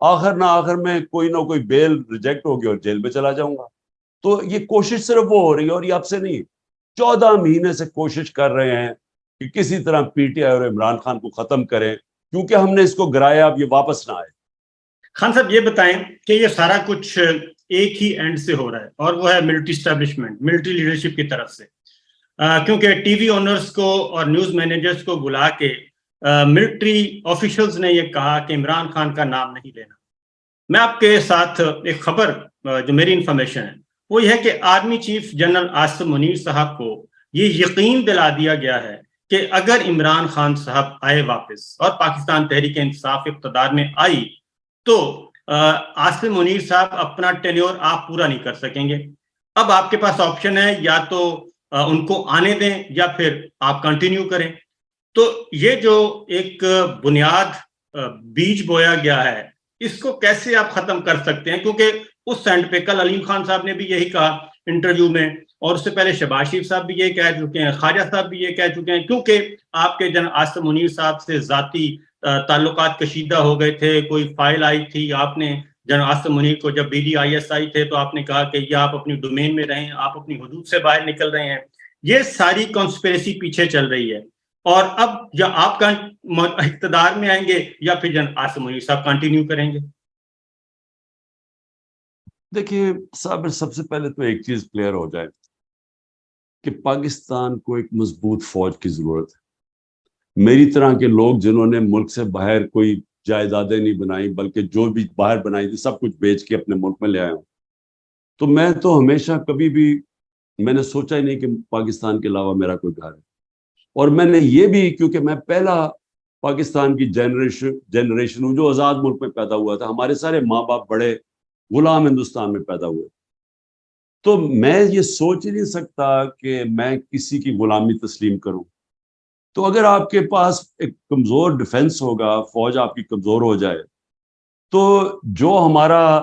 آخر نہ آخر میں کوئی نہ کوئی بیل ریجیکٹ ہوگی اور جیل میں چلا جاؤں گا. تو یہ کوشش صرف وہ ہو رہی ہے, اور یہ اب سے نہیں, 14 مہینے سے کوشش کر رہے ہیں کہ کسی طرح پی ٹی آئی اور عمران خان کو ختم کریں, کیونکہ ہم نے اس کو گرایا, اب یہ واپس نہ آئے. خان صاحب یہ بتائیں کہ یہ سارا کچھ ایک ہی اینڈ سے ہو رہا ہے, اور وہ ہے ملٹری اسٹیبلشمنٹ, ملٹری لیڈرشپ کی طرف سے, کیونکہ ٹی وی اونرز کو اور نیوز مینیجرز کو بلا کے ملٹری آفیشلز نے یہ کہا کہ عمران خان کا نام نہیں لینا. میں آپ کے ساتھ ایک خبر جو میری انفارمیشن ہے وہ یہ ہے کہ army chief general Asim Munir صاحب کو یہ یقین دلا دیا گیا ہے کہ اگر عمران خان صاحب آئے واپس اور پاکستان تحریک انصاف اقتدار میں آئی تو عاصم منیر صاحب اپنا ٹینیور آپ پورا نہیں کر سکیں گے. اب آپ کے پاس آپشن ہے, یا تو ان کو آنے دیں یا پھر آپ کنٹینیو کریں. تو یہ جو ایک بنیاد بیج بویا گیا ہے, اس کو کیسے آپ ختم کر سکتے ہیں؟ کیونکہ اس سینڈ پہ کل علیم خان صاحب نے بھی یہی کہا انٹرویو میں, اور اس سے پہلے شہباز شریف صاحب بھی یہ کہہ چکے ہیں, خواجہ صاحب بھی یہ کہہ چکے ہیں, کیونکہ آپ کے جنرل عاصم منیر صاحب سے ذاتی تعلقات کشیدہ ہو گئے تھے. کوئی فائل آئی تھی, آپ نے جنرل عاصم منیر کو جب BDIS تھے تو آپ نے کہا کہ یہ آپ اپنی ڈومین میں رہیں, آپ اپنی حدود سے باہر نکل رہے ہیں. یہ ساری کانسپریسی پیچھے چل رہی ہے, اور اب یا آپ کا اقتدار میں آئیں گے یا پھر جنرل عاصم منیر صاحب کنٹینیو کریں گے. دیکھیے صابر, سب سے پہلے تو ایک چیز کلیئر ہو جائے کہ پاکستان کو ایک مضبوط فوج کی ضرورت ہے. میری طرح کے لوگ جنہوں نے ملک سے باہر کوئی جائیدادیں نہیں بنائی, بلکہ جو بھی باہر بنائی تھی سب کچھ بیچ کے اپنے ملک میں لے آئے ہوں, تو میں تو ہمیشہ کبھی بھی میں نے سوچا ہی نہیں کہ پاکستان کے علاوہ میرا کوئی گھر ہے. اور میں نے یہ بھی, کیونکہ میں پہلا پاکستان کی جنریشن ہوں جو آزاد ملک میں پیدا ہوا تھا, ہمارے سارے ماں باپ بڑے غلام ہندوستان میں پیدا ہوئے, تو میں یہ سوچ ہی نہیں سکتا کہ میں کسی کی غلامی تسلیم کروں. تو اگر آپ کے پاس ایک کمزور ڈیفنس ہوگا, فوج آپ کی کمزور ہو جائے, تو جو ہمارا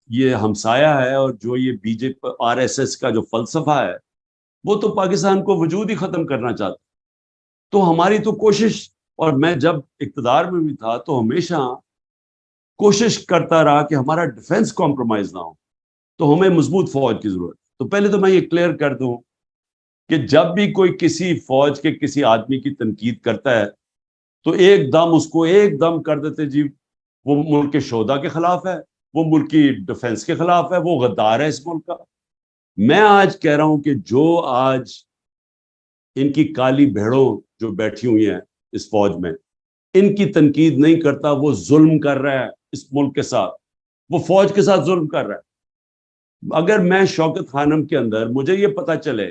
یہ ہمسایہ ہے اور جو یہ BJP RSS کا جو فلسفہ ہے وہ تو پاکستان کو وجود ہی ختم کرنا چاہتا. تو ہماری تو کوشش, اور میں جب اقتدار میں بھی تھا تو ہمیشہ کوشش کرتا رہا کہ ہمارا ڈیفنس کمپرومائز نہ ہو, تو ہمیں مضبوط فوج کی ضرورت. تو پہلے تو میں یہ کلیئر کر دوں کہ جب بھی کوئی کسی فوج کے کسی آدمی کی تنقید کرتا ہے تو ایک دم اس کو ایک دم کر دیتے جی وہ ملک کے شہدا کے خلاف ہے, وہ ملک کی ڈیفنس کے خلاف ہے, وہ غدار ہے اس ملک کا. میں آج کہہ رہا ہوں کہ جو آج ان کی کالی بھیڑوں جو بیٹھی ہوئی ہیں اس فوج میں, ان کی تنقید نہیں کرتا, وہ ظلم کر رہا ہے اس ملک کے ساتھ, وہ فوج کے ساتھ ظلم کر رہا ہے. اگر میں شوکت خانم کے اندر مجھے یہ پتا چلے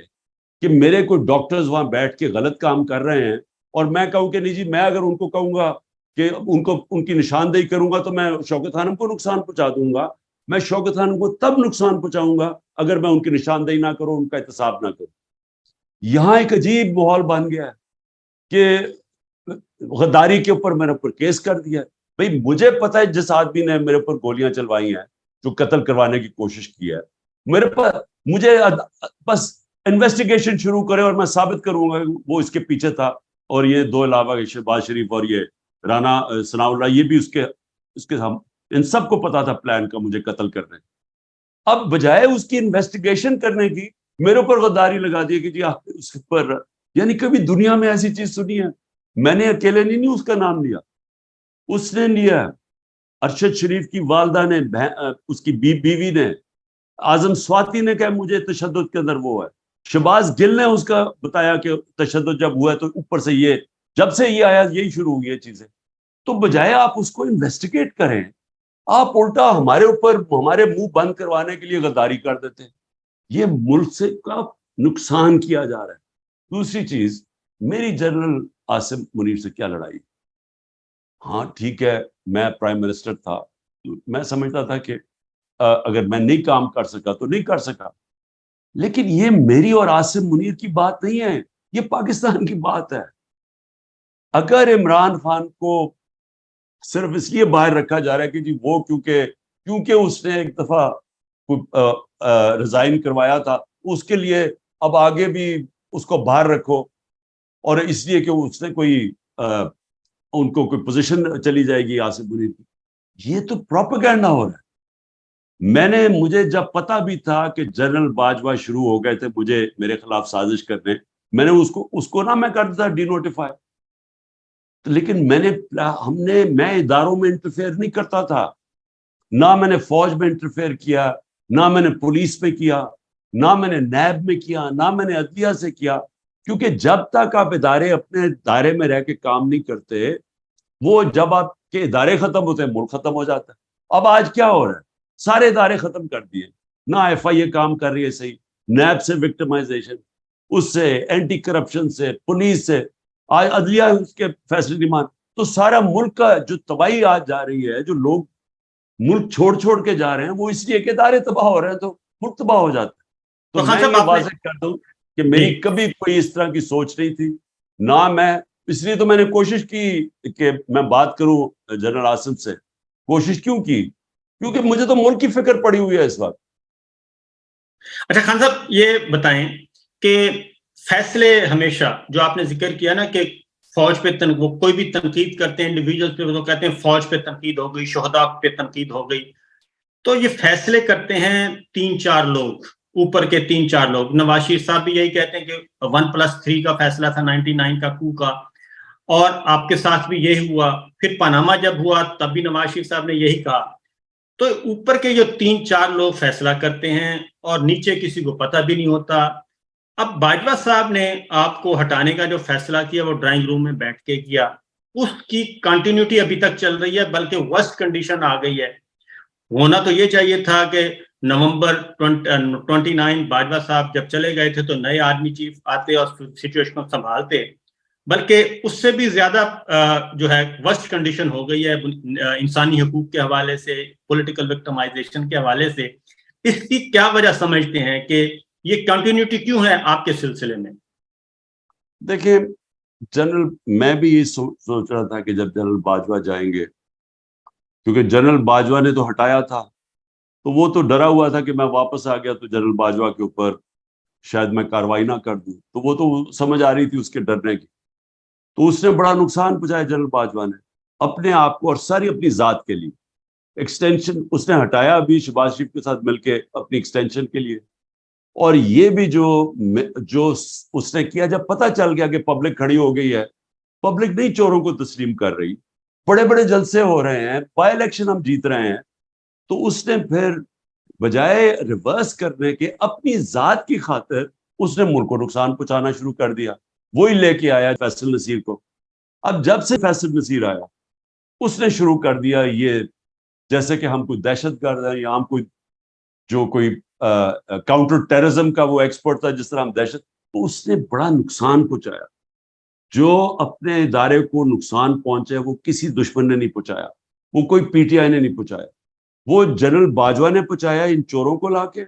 کہ میرے کوئی ڈاکٹرز وہاں بیٹھ کے غلط کام کر رہے ہیں, اور میں کہوں کہ نہیں جی, میں اگر ان کو کہوں گا کہ ان کی نشاندہی کروں گا تو میں شوکت خانم کو نقصان پہنچا دوں گا. میں شوکت خانم کو تب نقصان پہنچاؤں گا اگر میں ان کی نشاندہی نہ کروں, ان کا احتساب نہ کروں. یہاں ایک عجیب ماحول بن گیا ہے کہ غداری کے اوپر میرے اوپر کیس کر دیا. بھئی مجھے پتا ہے جس آدمی نے میرے اوپر گولیاں چلوائی ہیں, جو قتل کروانے کی کوشش کی ہے, میرے پاس مجھے بس انویسٹیگیشن شروع کرے اور میں ثابت کروں گا وہ اس کے پیچھے تھا. اور یہ دو علاوہ شہباز شریف اور یہ رانا ثناء اللہ, یہ بھی اس کے ہم ان سب کو پتا تھا پلان کا مجھے قتل کرنے. اب بجائے اس کی انویسٹیگیشن کرنے کی میرے اوپر غداری لگا دی کہ جی آپ اس پر, یعنی کبھی دنیا میں ایسی چیز سنی ہے؟ میں نے اکیلے نہیں اس کا نام لیا, اس نے لیا, ارشد شریف کی والدہ نے, اس کی بیوی نے, اعظم سواتی نے کہا مجھے تشدد کے اندر وہ ہے, شہباز گل نے اس کا بتایا کہ تشدد جب ہوا ہے تو اوپر سے یہ, جب سے یہ آیا یہی شروع ہوئی ہے چیزیں. تو بجائے آپ اس کو انویسٹیگیٹ کریں, آپ الٹا ہمارے اوپر ہمارے منہ بند کروانے کے لیے غداری کر دیتے ہیں. یہ ملک سے کا نقصان کیا جا رہا ہے. دوسری چیز, میری جنرل عاصم منیر سے کیا لڑائی؟ ہاں ٹھیک ہے, میں پرائم منسٹر تھا, میں سمجھتا تھا کہ اگر میں نہیں کام کر سکا تو نہیں کر سکا, لیکن یہ میری اور عاصم منیر کی بات نہیں ہے, یہ پاکستان کی بات ہے. اگر عمران خان کو صرف اس لیے باہر رکھا جا رہا ہے کہ جی وہ کیونکہ اس نے ایک دفعہ ریزائن کروایا تھا, اس کے لیے اب آگے بھی اس کو باہر رکھو, اور اس لیے کہ اس نے ان کو کوئی پوزیشن چلی جائے گی عاصم منیر کی, یہ تو پروپیگنڈا ہو رہا ہے. مجھے جب پتا بھی تھا کہ جنرل باجوہ شروع ہو گئے تھے مجھے میرے خلاف سازش کرنے, میں نے اس کو نہ میں کر دیتا ڈی نوٹیفائی, لیکن میں اداروں میں انٹرفیئر نہیں کرتا تھا, نہ میں نے فوج میں انٹرفیئر کیا, نہ میں نے پولیس میں کیا, نہ میں نے نیب میں کیا, نہ میں نے عدلیہ سے کیا, کیونکہ جب تک آپ ادارے اپنے دائرے میں رہ کے کام نہیں کرتے, وہ جب آپ کے ادارے ختم ہوتے ہیں ملک ختم ہو جاتا ہے. اب آج کیا ہو رہا ہے, سارے ادارے ختم کر دیے, نہ ایف آئی اے کام کر رہی ہے صحیح, نیب سے وکٹمائزیشن, اس سے اینٹی کرپشن سے, پولیس سے, آج عدلیہ اس کے فیصلے نہیں مان, تو سارا ملک کا جو تباہی آج جا رہی ہے, جو لوگ ملک چھوڑ کے جا رہے ہیں, وہ اس لیے کہ ادارے تباہ ہو رہے ہیں تو ملک تباہ ہو جاتا ہے. تو میں یہ واضح کر دوں کہ میری کبھی کوئی اس طرح کی سوچ نہیں تھی, نہ میں, اس لیے تو میں نے کوشش کی کہ میں بات کروں جنرل عاصم سے. کوشش کیوں کی؟ کیونکہ مجھے تو ملک کی فکر پڑی ہوئی ہے اس وقت. اچھا خان صاحب یہ بتائیں کہ فیصلے ہمیشہ جو آپ نے ذکر کیا نا کہ فوج پہ کوئی بھی تنقید کرتے ہیں انڈیویجول پہ, وہ کہتے ہیں فوج پہ تنقید ہو گئی, شہداء پہ تنقید ہو گئی, تو یہ فیصلے کرتے ہیں 3-4 لوگ, اوپر کے 3-4 لوگ. نواز شریف صاحب بھی یہی کہتے ہیں کہ 1+3 کا فیصلہ تھا 99 کا کو کا, اور آپ کے ساتھ بھی یہی ہوا. پھر پاناما جب ہوا تب بھی نواز شریف صاحب نے یہی کہا. تو اوپر کے جو 3-4 لوگ فیصلہ کرتے ہیں اور نیچے کسی کو پتہ بھی نہیں ہوتا. اب باجوہ صاحب نے آپ کو ہٹانے کا جو فیصلہ کیا وہ ڈرائنگ روم میں بیٹھ کے کیا, اس کی کنٹینیوٹی ابھی تک چل رہی ہے, بلکہ ورسٹ کنڈیشن آ گئی ہے. ہونا تو یہ چاہیے تھا کہ نومبر 29 باجوہ صاحب جب چلے گئے تھے تو نئے آرمی چیف آتے اور سچویشن کو سنبھالتے, بلکہ اس سے بھی زیادہ جو ہے ورسٹ کنڈیشن ہو گئی ہے انسانی حقوق کے حوالے سے, پولیٹیکل وکٹمائزیشن کے حوالے سے. اس کی کیا وجہ سمجھتے ہیں کہ یہ کنٹینیوٹی کیوں ہے آپ کے سلسلے میں؟ دیکھیں جنرل, میں بھی یہ سوچ رہا تھا کہ جب جنرل باجوہ جائیں گے, کیونکہ جنرل باجوہ نے تو ہٹایا تھا, تو وہ تو ڈرا ہوا تھا کہ میں واپس آ گیا تو جنرل باجوہ کے اوپر شاید میں کاروائی نہ کر دوں, تو وہ تو سمجھ آ رہی تھی اس کے ڈرنے کی. تو اس نے بڑا نقصان پہنچایا جنرل باجوہ نے اپنے آپ کو اور ساری اپنی ذات کے لیے. ایکسٹینشن اس نے ہٹایا ابھی شہباز شریف کے ساتھ مل کے اپنی ایکسٹینشن کے لیے, اور یہ بھی جو اس نے کیا, جب پتہ چل گیا کہ پبلک کھڑی ہو گئی ہے, پبلک نہیں چوروں کو تسلیم کر رہی, بڑے بڑے جلسے ہو رہے ہیں, بائی الیکشن ہم جیت رہے ہیں, تو اس نے پھر بجائے ریورس کرنے کے اپنی ذات کی خاطر اس نے ملک کو نقصان پہنچانا شروع کر دیا. وہی لے کے آیا فیصل نصیر کو. اب جب سے فیصل نصیر آیا اس نے شروع کر دیا یہ جیسے کہ ہم کوئی دہشت گرد ہیں یا ہم کوئی کاؤنٹر ٹیررزم کا وہ ایکسپرٹ تھا جس طرح ہم دہشت, تو اس نے بڑا نقصان پہنچایا. جو اپنے ادارے کو نقصان پہنچے وہ کسی دشمن نے نہیں پہنچایا, وہ کوئی پی ٹی آئی نے نہیں پہنچایا, وہ جنرل باجوہ نے پہنچایا ان چوروں کو لا کے.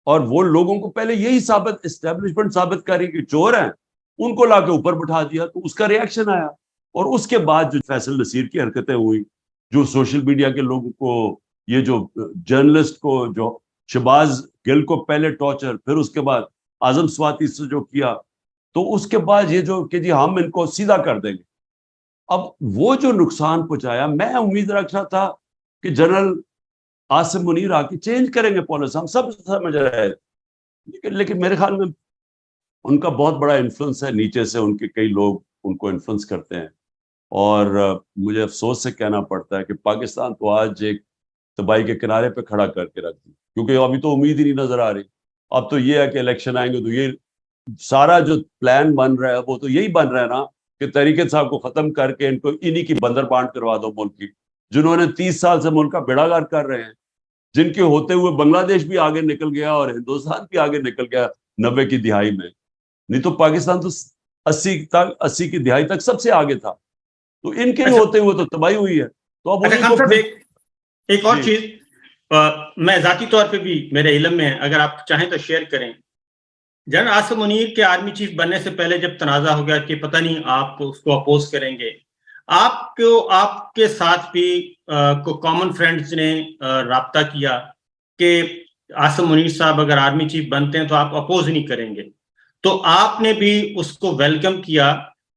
اور وہ لوگوں کو پہلے یہی اسٹیبلشمنٹ ثابت کر رہی کہ چور ہیں, ان کو لا کے اوپر بٹھا دیا, تو اس کا ریاکشن آیا. اور اس کے بعد جو فیصل نصیر کی حرکتیں ہوئی, جو سوشل میڈیا کے لوگوں کو, یہ جو جرنلسٹ کو, جو شہباز گل کو پہلے ٹارچر, پھر اس کے بعد اعظم سواتی سے جو کیا, تو اس کے بعد یہ جو کہ جی ہم ان کو سیدھا کر دیں گے. اب وہ جو نقصان پہنچایا, میں امید رکھا تھا کہ جنرل عاصم منیر آ کے چینج کریں گے پالیسی, ہم سب سمجھ رہے ہیں, لیکن میرے خیال میں ان کا بہت بڑا انفلوئنس ہے نیچے سے, ان کے کئی لوگ ان کو انفلوئنس کرتے ہیں. اور مجھے افسوس سے کہنا پڑتا ہے کہ پاکستان تو آج ایک تباہی کے کنارے پہ کھڑا کر کے رکھ دی, کیونکہ ابھی تو امید ہی نہیں نظر آ رہی. اب تو یہ ہے کہ الیکشن آئیں گے تو یہ سارا جو پلان بن رہا ہے وہ تو یہی بن رہا ہے نا کہ تحریک انصاف کو ختم کر کے ان کو انہی کی بندر بانٹ کروا دو ملک کی, جنہوں نے 30 سال سے ملک کا بیڑا گرک کر رہے ہیں, جن کے ہوتے ہوئے بنگلہ دیش بھی آگے نکل گیا اور ہندوستان بھی آگے نکل گیا 90 کی دہائی میں. نہیں تو پاکستان تو 80 کی دہائی تک سب سے آگے تھا, تو ان کے ہوتے ہوئے تو تباہی ہوئی ہے. تو اب ایک اور چیز میں ذاتی طور پہ بھی میرے علم میں ہے, اگر آپ چاہیں تو شیئر کریں. جنرل عاصم منیر کے آرمی چیف بننے سے پہلے جب تنازع ہو گیا کہ پتہ نہیں آپ اس کو اپوز کریں گے, آپ کے ساتھ بھی کامن فرینڈز نے رابطہ کیا کہ عاصم منیر صاحب اگر آرمی چیف بنتے ہیں تو آپ اپوز نہیں کریں گے, تو آپ نے بھی اس کو ویلکم کیا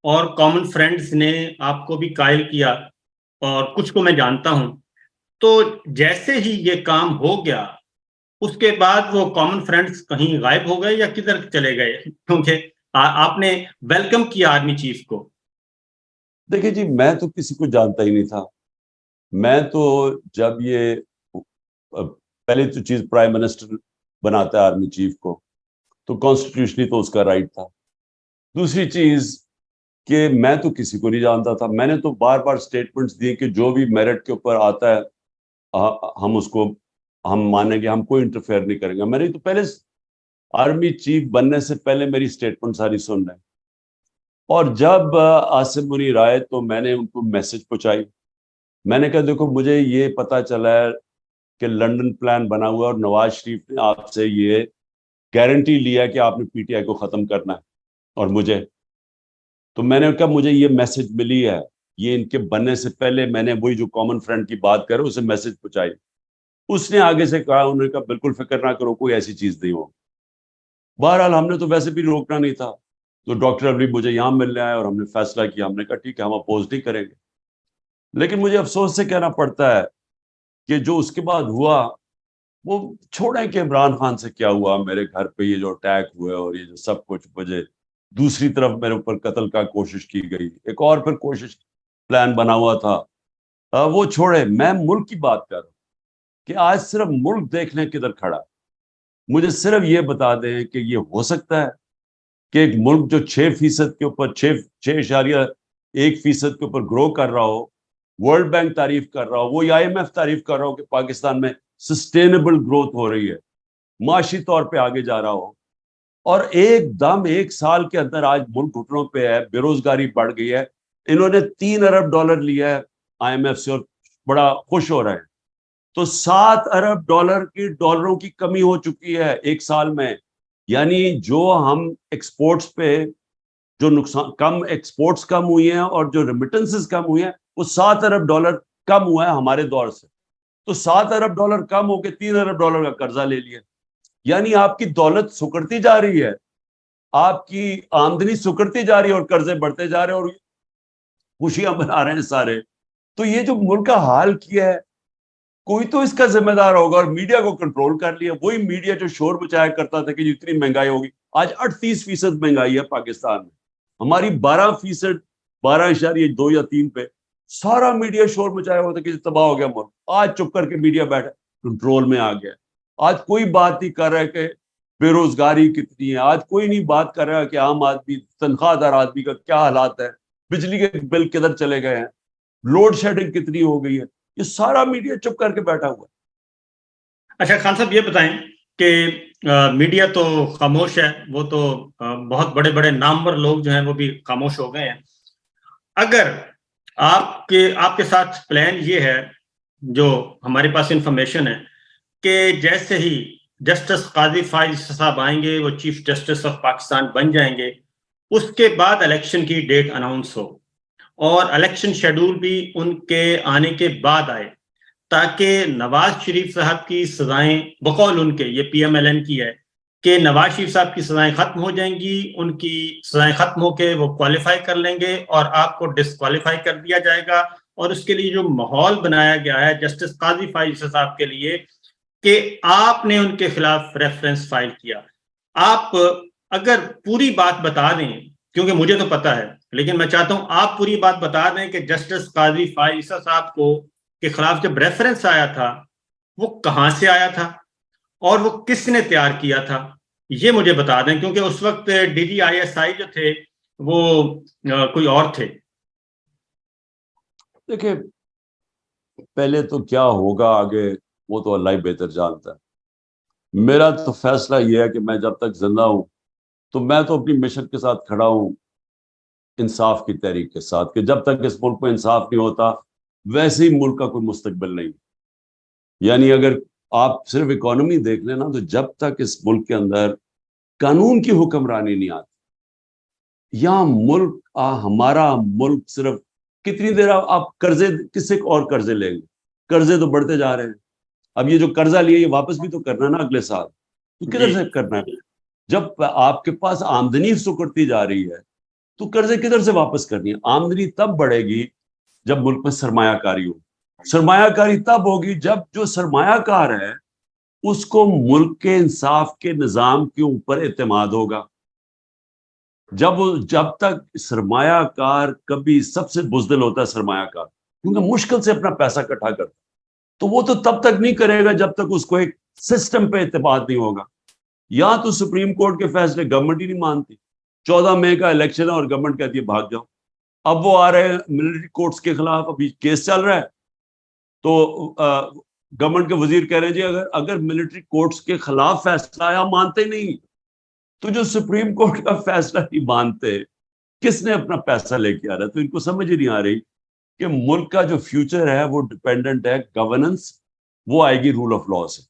اور کامن فرینڈز نے آپ کو بھی قائل کیا, اور کچھ کو میں جانتا ہوں. تو جیسے ہی یہ کام ہو گیا اس کے بعد وہ کامن فرینڈز کہیں غائب ہو گئے یا کدھر چلے گئے؟ کیونکہ آپ نے ویلکم کیا آرمی چیف کو. دیکھیں جی، میں تو کسی کو جانتا ہی نہیں تھا. میں تو جب یہ پہلے تو چیز پرائم منسٹر بناتا ہے آرمی چیف کو، تو کانسٹیٹیوشنلی تو اس کا رائٹ تھا. دوسری چیز کہ میں تو کسی کو نہیں جانتا تھا. میں نے تو بار بار سٹیٹمنٹس دیے کہ جو بھی میرٹ کے اوپر آتا ہے ہم اس کو ہم مانیں گے، ہم کوئی انٹرفیئر نہیں کریں گے. میں نے تو پہلے آرمی چیف بننے سے پہلے میری سٹیٹمنٹ ساری سن رہے ہیں. اور جب عاصم منیر آئے تو میں نے ان کو میسج پہنچائی. میں نے کہا دیکھو مجھے یہ پتا چلا ہے کہ لنڈن پلان بنا ہوا اور نواز شریف نے آپ سے یہ گارنٹی لیا کہ آپ نے پی ٹی آئی کو ختم کرنا ہے اور مجھے. تو میں نے کہا مجھے یہ میسج ملی ہے، یہ ان کے بننے سے پہلے میں نے وہی جو کامن فرینڈ کی بات کرے اسے میسج پہنچائی. اس نے آگے سے کہا، انہوں نے کہا بالکل فکر نہ کرو، کوئی ایسی چیز نہیں ہو. بہرحال ہم نے تو ویسے بھی روکنا نہیں تھا. تو ڈاکٹر ابری مجھے یہاں ملنے آئے اور ہم نے فیصلہ کیا. ہم نے کہا ٹھیک ہے، ہم اپوز نہیں کریں گے. لیکن مجھے افسوس سے کہنا پڑتا ہے کہ جو اس کے بعد ہوا وہ چھوڑیں کہ عمران خان سے کیا ہوا. میرے گھر پہ یہ جو اٹیک ہوئے اور یہ جو سب کچھ، مجھے دوسری طرف میرے اوپر قتل کا کوشش کی گئی، ایک اور پھر کوشش پلان بنا ہوا تھا. وہ چھوڑے، میں ملک کی بات کر رہا ہوں کہ آج صرف ملک دیکھنے کدھر کھڑا. مجھے صرف یہ بتا دیں کہ یہ ہو سکتا ہے کہ ایک ملک جو 6% کے اوپر 6.1% کے اوپر گرو کر رہا ہو، ورلڈ بینک تعریف کر رہا ہو، وہ IMF تعریف کر رہا ہو کہ پاکستان میں سسٹینیبل گروتھ ہو رہی ہے، معاشی طور پہ آگے جا رہا ہو، اور ایک دم 1 سال کے اندر آج ملک گھٹنوں پہ ہے، بے روزگاری بڑھ گئی ہے. انہوں نے $3 ارب لیا ہے IMF سے اور بڑا خوش ہو رہے ہیں. تو $7 ارب کی ڈالروں کی کمی ہو چکی ہے 1 سال میں. یعنی جو ہم ایکسپورٹس پہ جو نقصان کم، ایکسپورٹس کم ہوئی ہیں اور جو ریمیٹنسز کم ہوئی ہیں، وہ $7 ارب کم ہوا ہے ہمارے دور سے. تو $7 ارب کم ہو کے $3 ارب کا قرضہ لے لیا. یعنی آپ کی دولت سکڑتی جا رہی ہے، آپ کی آمدنی سکڑتی جا رہی ہے اور قرضے بڑھتے جا رہے ہیں اور خوشیاں منا رہے ہیں سارے. تو یہ جو ملک کا حال کیا ہے، کوئی تو اس کا ذمہ دار ہوگا. اور میڈیا کو کنٹرول کر لیا، وہی میڈیا جو شور مچایا کرتا تھا کہ جتنی مہنگائی ہوگی. آج 38% مہنگائی ہے پاکستان میں، ہماری 12%، 12.2 یا 3 پہ. سارا میڈیا شور مچایا ہوا تھا کہ تباہ ہو گیا ملک. آج چپ کر کے میڈیا بیٹھا، کنٹرول میں آ گیا. آج کوئی بات نہیں کر رہا کہ بے روزگاری کتنی ہے. آج کوئی نہیں بات کر رہا کہ عام آدمی، تنخواہ دار آدمی کا کیا حالات ہے، بجلی کے بل کدھر چلے گئے ہیں، لوڈ شیڈنگ کتنی ہو گئی ہے. یہ سارا میڈیا چپ کر کے بیٹھا ہوا ہے. اچھا خان صاحب، یہ بتائیں کہ میڈیا تو خاموش ہے، وہ تو بہت بڑے بڑے نامور لوگ جو ہیں وہ بھی خاموش ہو گئے ہیں. اگر آپ کے ساتھ پلان یہ ہے، جو ہمارے پاس انفارمیشن ہے، کہ جیسے ہی جسٹس قاضی فائز صاحب آئیں گے، وہ چیف جسٹس آف پاکستان بن جائیں گے، اس کے بعد الیکشن کی ڈیٹ اناؤنس ہو اور الیکشن شیڈول بھی ان کے آنے کے بعد آئے، تاکہ نواز شریف صاحب کی سزائیں، بقول ان کے، یہ PMLN کی ہے کہ نواز شریف صاحب کی سزائیں ختم ہو جائیں گی، ان کی سزائیں ختم ہو کے وہ کوالیفائی کر لیں گے اور آپ کو ڈسکوالیفائی کر دیا جائے گا. اور اس کے لیے جو ماحول بنایا گیا ہے جسٹس قاضی فائز صاحب کے لیے کہ آپ نے ان کے خلاف ریفرنس فائل کیا. آپ اگر پوری بات بتا دیں، کیونکہ مجھے تو پتا ہے لیکن میں چاہتا ہوں آپ پوری بات بتا دیں کہ جسٹس قاضی فائز صاحب کو کے خلاف جب ریفرنس آیا تھا وہ کہاں سے آیا تھا اور وہ کس نے تیار کیا تھا، یہ مجھے بتا دیں، کیونکہ اس وقت DGISI جو تھے وہ کوئی اور تھے. دیکھیں، پہلے تو کیا ہوگا آگے وہ تو اللہ ہی بہتر جانتا ہے. میرا تو فیصلہ یہ ہے کہ میں جب تک زندہ ہوں تو میں تو اپنی مشن کے ساتھ کھڑا ہوں، انصاف کی تحریک کے ساتھ، کہ جب تک اس ملک کو انصاف نہیں ہوتا ویسے ہی ملک کا کوئی مستقبل نہیں. یعنی اگر آپ صرف اکانومی دیکھ لیں نا، تو جب تک اس ملک کے اندر قانون کی حکمرانی نہیں آتی، یا ملک ہمارا ملک صرف کتنی دیر آپ قرضے کس سے اور قرضے لیں گے، قرضے تو بڑھتے جا رہے ہیں. اب یہ جو قرضہ لیا یہ واپس بھی تو کرنا ہے نا اگلے سال، تو کدھر سے کرنا ہے؟ جب آپ کے پاس آمدنی سکڑتی جا رہی ہے تو قرضے کدھر سے واپس کرنی ہے؟ آمدنی تب بڑھے گی جب ملک میں سرمایہ کاری ہو. سرمایہ کاری تب ہوگی جب جو سرمایہ کار ہے اس کو ملک کے انصاف کے نظام کے اوپر اعتماد ہوگا. جب تک سرمایہ کار کبھی سب سے بزدل ہوتا ہے سرمایہ کار، کیونکہ مشکل سے اپنا پیسہ اکٹھا کرتا، تو وہ تو تب تک نہیں کرے گا جب تک اس کو ایک سسٹم پہ اعتماد نہیں ہوگا. یا تو سپریم کورٹ کے فیصلے گورنمنٹ ہی نہیں مانتی. 14 مئی کا الیکشن ہے اور گورنمنٹ کہتی ہے بھاگ جاؤ. اب وہ آ رہے ہیں ملٹری کورٹس کے خلاف، ابھی کیس چل رہا ہے، تو گورنمنٹ کے وزیر کہہ رہے ہیں جی اگر ملٹری کورٹس کے خلاف فیصلہ آیا مانتے نہیں، تو جو سپریم کورٹ کا فیصلہ نہیں مانتے کس نے اپنا پیسہ لے کے آ رہا ہے؟ تو ان کو سمجھ ہی نہیں آ رہی کہ ملک کا جو فیوچر ہے وہ ڈپینڈنٹ ہے گورننس، وہ آئے گی رول آف لا سے.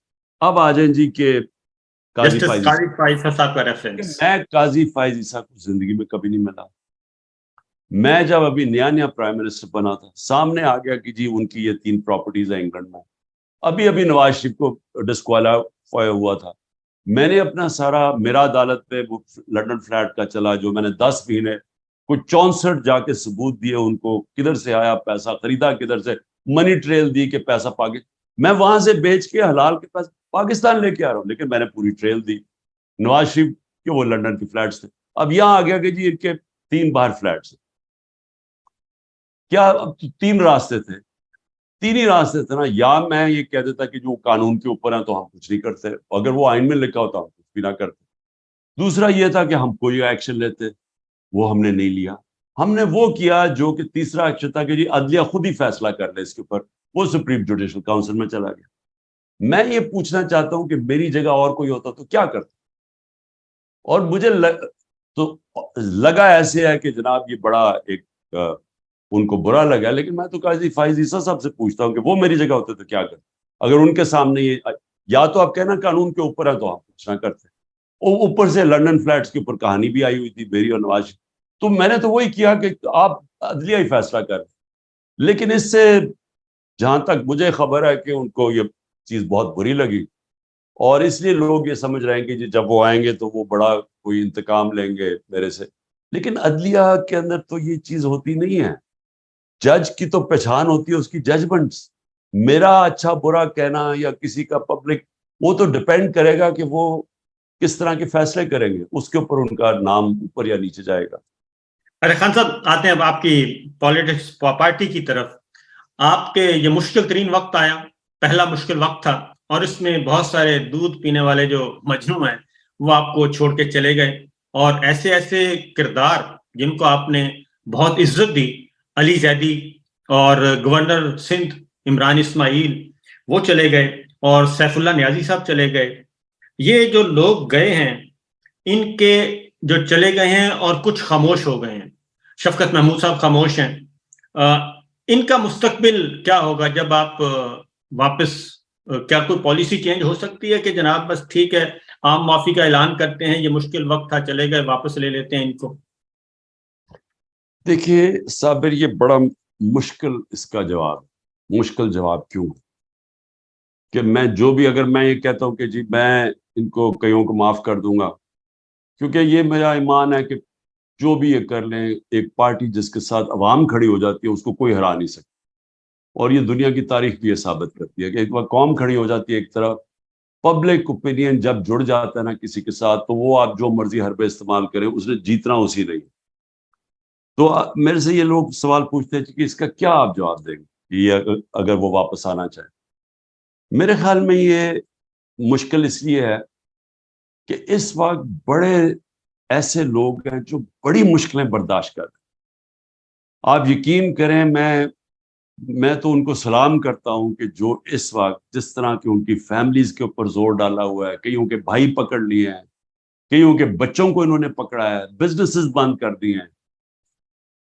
اب آ جائیں جی کہ قاضی فائز صاحب کا ریفرنس. میں قاضی فائز صاحب کو زندگی میں کبھی نہیں ملا. میں جب ابھی نیا پرائم منسٹر بنا تھا، سامنے آ گیا کہ جی ان کی یہ 3 پراپرٹیز ہیں انگلینڈ میں. ابھی نواز شریف کو ڈسکوالیفائی ہوا تھا. میں نے اپنا سارا میرا عدالت پہ وہ لنڈن فلیٹ کا چلا، جو میں نے 10 مہینے کوئی 64 جا کے ثبوت دیے ان کو، کدھر سے آیا پیسہ، خریدا کدھر سے، منی ٹریل دی کہ پیسہ میں وہاں سے بیچ کے حلال کے پیسے پاکستان لے کے آ رہا ہوں، لیکن میں نے پوری ٹریل دی. نواز شریف کے وہ لنڈن کے فلیٹس تھے. اب یہاں آ گیا کہ جی ان کے 3 باہر فلیٹس ہیں. کیا 3 راستے تھے، 3 ہی راستے تھے نا. یا میں یہ کہہ دیتا کہ جو قانون کے اوپر ہیں تو ہم کچھ نہیں کرتے، اگر وہ آئین میں لکھا ہوتا ہم کچھ بھی نہ کرتے. دوسرا یہ تھا کہ ہم کوئی ایکشن لیتے، وہ ہم نے نہیں لیا. ہم نے وہ کیا جو کہ تیسرا ایکشن تھا کہ جی عدلیہ خود ہی فیصلہ کر لے اس کے اوپر، وہ سپریم جوڈیشل کاؤنسل میں چلا گیا. میں یہ پوچھنا چاہتا ہوں کہ میری جگہ اور کوئی ہوتا تو کیا کرتا؟ اور مجھے لگا ایسے ہے کہ جناب یہ بڑا ایک ان کو برا لگا، لیکن میں تو قاضی فائز عیسیٰ صاحب سے پوچھتا ہوں کہ وہ میری جگہ ہوتے تو کیا کرتے. اگر ان کے سامنے یہ، یا تو آپ کہنا قانون کے اوپر ہے تو آپ کچھ نہ کرتے. اوپر سے لنڈن فلیٹس کے اوپر کہانی بھی آئی ہوئی تھی میری اور نواز شریف. تو میں نے تو وہی کیا کہ آپ عدلیہ ہی فیصلہ کر. لیکن اس سے جہاں تک مجھے خبر ہے کہ ان کو یہ چیز بہت بری لگی، اور اس لیے لوگ یہ سمجھ رہے ہیں کہ جب وہ آئیں گے تو وہ بڑا کوئی انتقام لیں گے میرے سے. لیکن عدلیہ کے اندر تو یہ چیز ہوتی نہیں ہے. جج کی تو پہچان ہوتی ہے اس کی ججمنٹس. میرا اچھا برا کہنا یا کسی کا پبلک، وہ تو ڈپینڈ کرے گا کہ وہ کس طرح کے فیصلے کریں گے، اس کے اوپر ان کا نام اوپر یا نیچے جائے گا. ارے خان صاحب، آتے ہیں اب آپ کی پالیٹکس پارٹی کی طرف. آپ کے یہ مشکل ترین وقت آیا، پہلا مشکل وقت تھا، اور اس میں بہت سارے دودھ پینے والے جو مجنوں ہیں وہ آپ کو چھوڑ کے چلے گئے، اور ایسے ایسے کردار جن کو آپ نے بہت عزت دی، علی زیدی اور گورنر سندھ عمران اسماعیل، وہ چلے گئے، اور سیف اللہ نیازی صاحب چلے گئے. یہ جو لوگ گئے ہیں، ان کے جو چلے گئے ہیں اور کچھ خاموش ہو گئے ہیں. شفقت محمود صاحب خاموش ہیں. ان کا مستقبل کیا ہوگا جب آپ واپس؟ کیا کوئی پالیسی چینج ہو سکتی ہے کہ جناب بس ٹھیک ہے، عام معافی کا اعلان کرتے ہیں، یہ مشکل وقت تھا، چلے گئے، واپس لے لیتے ہیں ان کو؟ دیکھیے صابر، یہ بڑا مشکل اس کا جواب. مشکل جواب کیوں؟ کہ میں جو بھی، اگر میں یہ کہتا ہوں کہ جی میں ان کو کئیوں کو معاف کر دوں گا، کیونکہ یہ میرا ایمان ہے کہ جو بھی یہ کر لیں، ایک پارٹی جس کے ساتھ عوام کھڑی ہو جاتی ہے اس کو کوئی ہرا نہیں سکتا. اور یہ دنیا کی تاریخ بھی یہ ثابت کرتی ہے کہ ایک بار قوم کھڑی ہو جاتی ہے ایک طرف، پبلک اوپینین جب جڑ جاتا ہے نا کسی کے ساتھ، تو وہ آپ جو مرضی حربے استعمال کریں، اس نے جیتنا اسی نہیں. تو میرے سے یہ لوگ سوال پوچھتے ہیں کہ اس کا کیا آپ جواب دیں گے یہ اگر وہ واپس آنا چاہیں. میرے خیال میں یہ مشکل اس لیے ہے کہ اس وقت بڑے ایسے لوگ ہیں جو بڑی مشکلیں برداشت کر رہے ہیں. آپ یقین کریں، میں تو ان کو سلام کرتا ہوں کہ جو اس وقت جس طرح کی ان کی فیملیز کے اوپر زور ڈالا ہوا ہے، کئیوں کے بھائی پکڑ لیے ہیں، کئیوں کے بچوں کو انہوں نے پکڑا ہے، بزنسز بند کر دیے ہیں،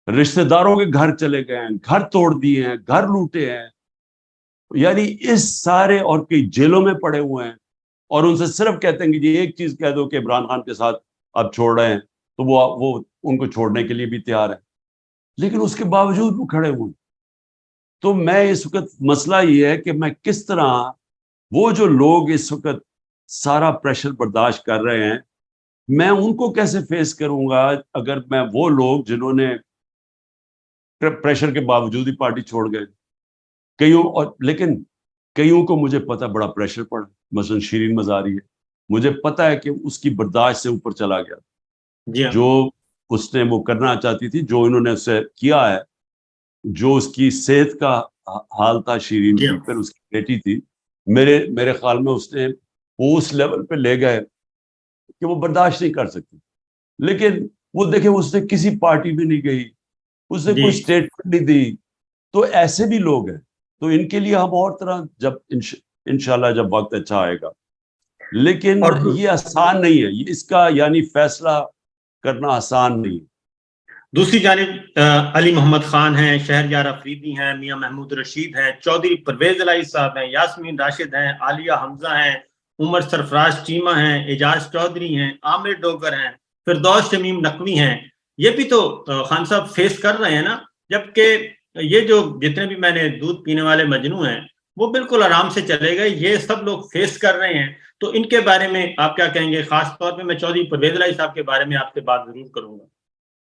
رشتہ داروں کے گھر چلے گئے ہیں، گھر توڑ دیے ہیں، گھر لوٹے ہیں. یعنی اس سارے، اور کئی جیلوں میں پڑے ہوئے ہیں، اور ان سے صرف کہتے ہیں کہ جی ایک چیز کہہ دو کہ عمران خان کے ساتھ اب چھوڑ رہے ہیں، تو وہ ان کو چھوڑنے کے لیے بھی تیار ہے، لیکن اس کے باوجود وہ کھڑے ہوئے. تو میں اس وقت مسئلہ یہ ہے کہ میں کس طرح وہ جو لوگ اس وقت سارا پریشر برداشت کر رہے ہیں، میں ان کو کیسے فیس کروں گا اگر میں وہ لوگ جنہوں نے پریشر کے باوجود ہی پارٹی چھوڑ گئے. لیکن کئیوں کو مجھے پتا بڑا پریشر پڑا، مثلا شیرین مزاری ہے، مجھے پتا ہے کہ اس کی برداشت سے اوپر چلا گیا، جو اس نے وہ کرنا چاہتی تھی، جو انہوں نے اس سے کیا ہے، جو اس کی صحت کا حال تھا شیرین کی، پھر اس کی بیٹی تھی، میرے خیال میں اس نے وہ اس لیول پہ لے گئے کہ وہ برداشت نہیں کر سکتی. لیکن وہ دیکھیں اس نے کسی پارٹی میں نہیں گئی، اس نے کوئی اسٹیٹمنٹ نہیں دی. تو ایسے بھی لوگ ہیں، تو ان کے لیے ہم اور طرح جب انشاءاللہ جب وقت اچھا آئے گا. لیکن یہ آسان نہیں ہے، اس کا یعنی فیصلہ کرنا آسان نہیں ہے. دوسری جانب علی محمد خان ہیں، شہریار افریدی ہیں، میاں محمود رشید ہیں، چودھری پرویز الہی صاحب ہیں، یاسمین راشد ہیں، عالیہ حمزہ ہیں، عمر سرفراز چیمہ ہیں، اعجاز چودھری ہیں، عامر ڈوگر ہیں، فردوس شمیم نقوی ہیں. یہ بھی تو خان صاحب فیس کر رہے ہیں نا، جبکہ یہ جو جتنے بھی میں نے دودھ پینے والے مجنو ہیں وہ بالکل آرام سے چلے گئے، یہ سب لوگ فیس کر رہے ہیں. تو ان کے بارے میں آپ کیا کہیں گے؟ خاص طور پہ میں چودھری پرویز الہی صاحب کے بارے میں آپ سے بات ضرور کروں گا.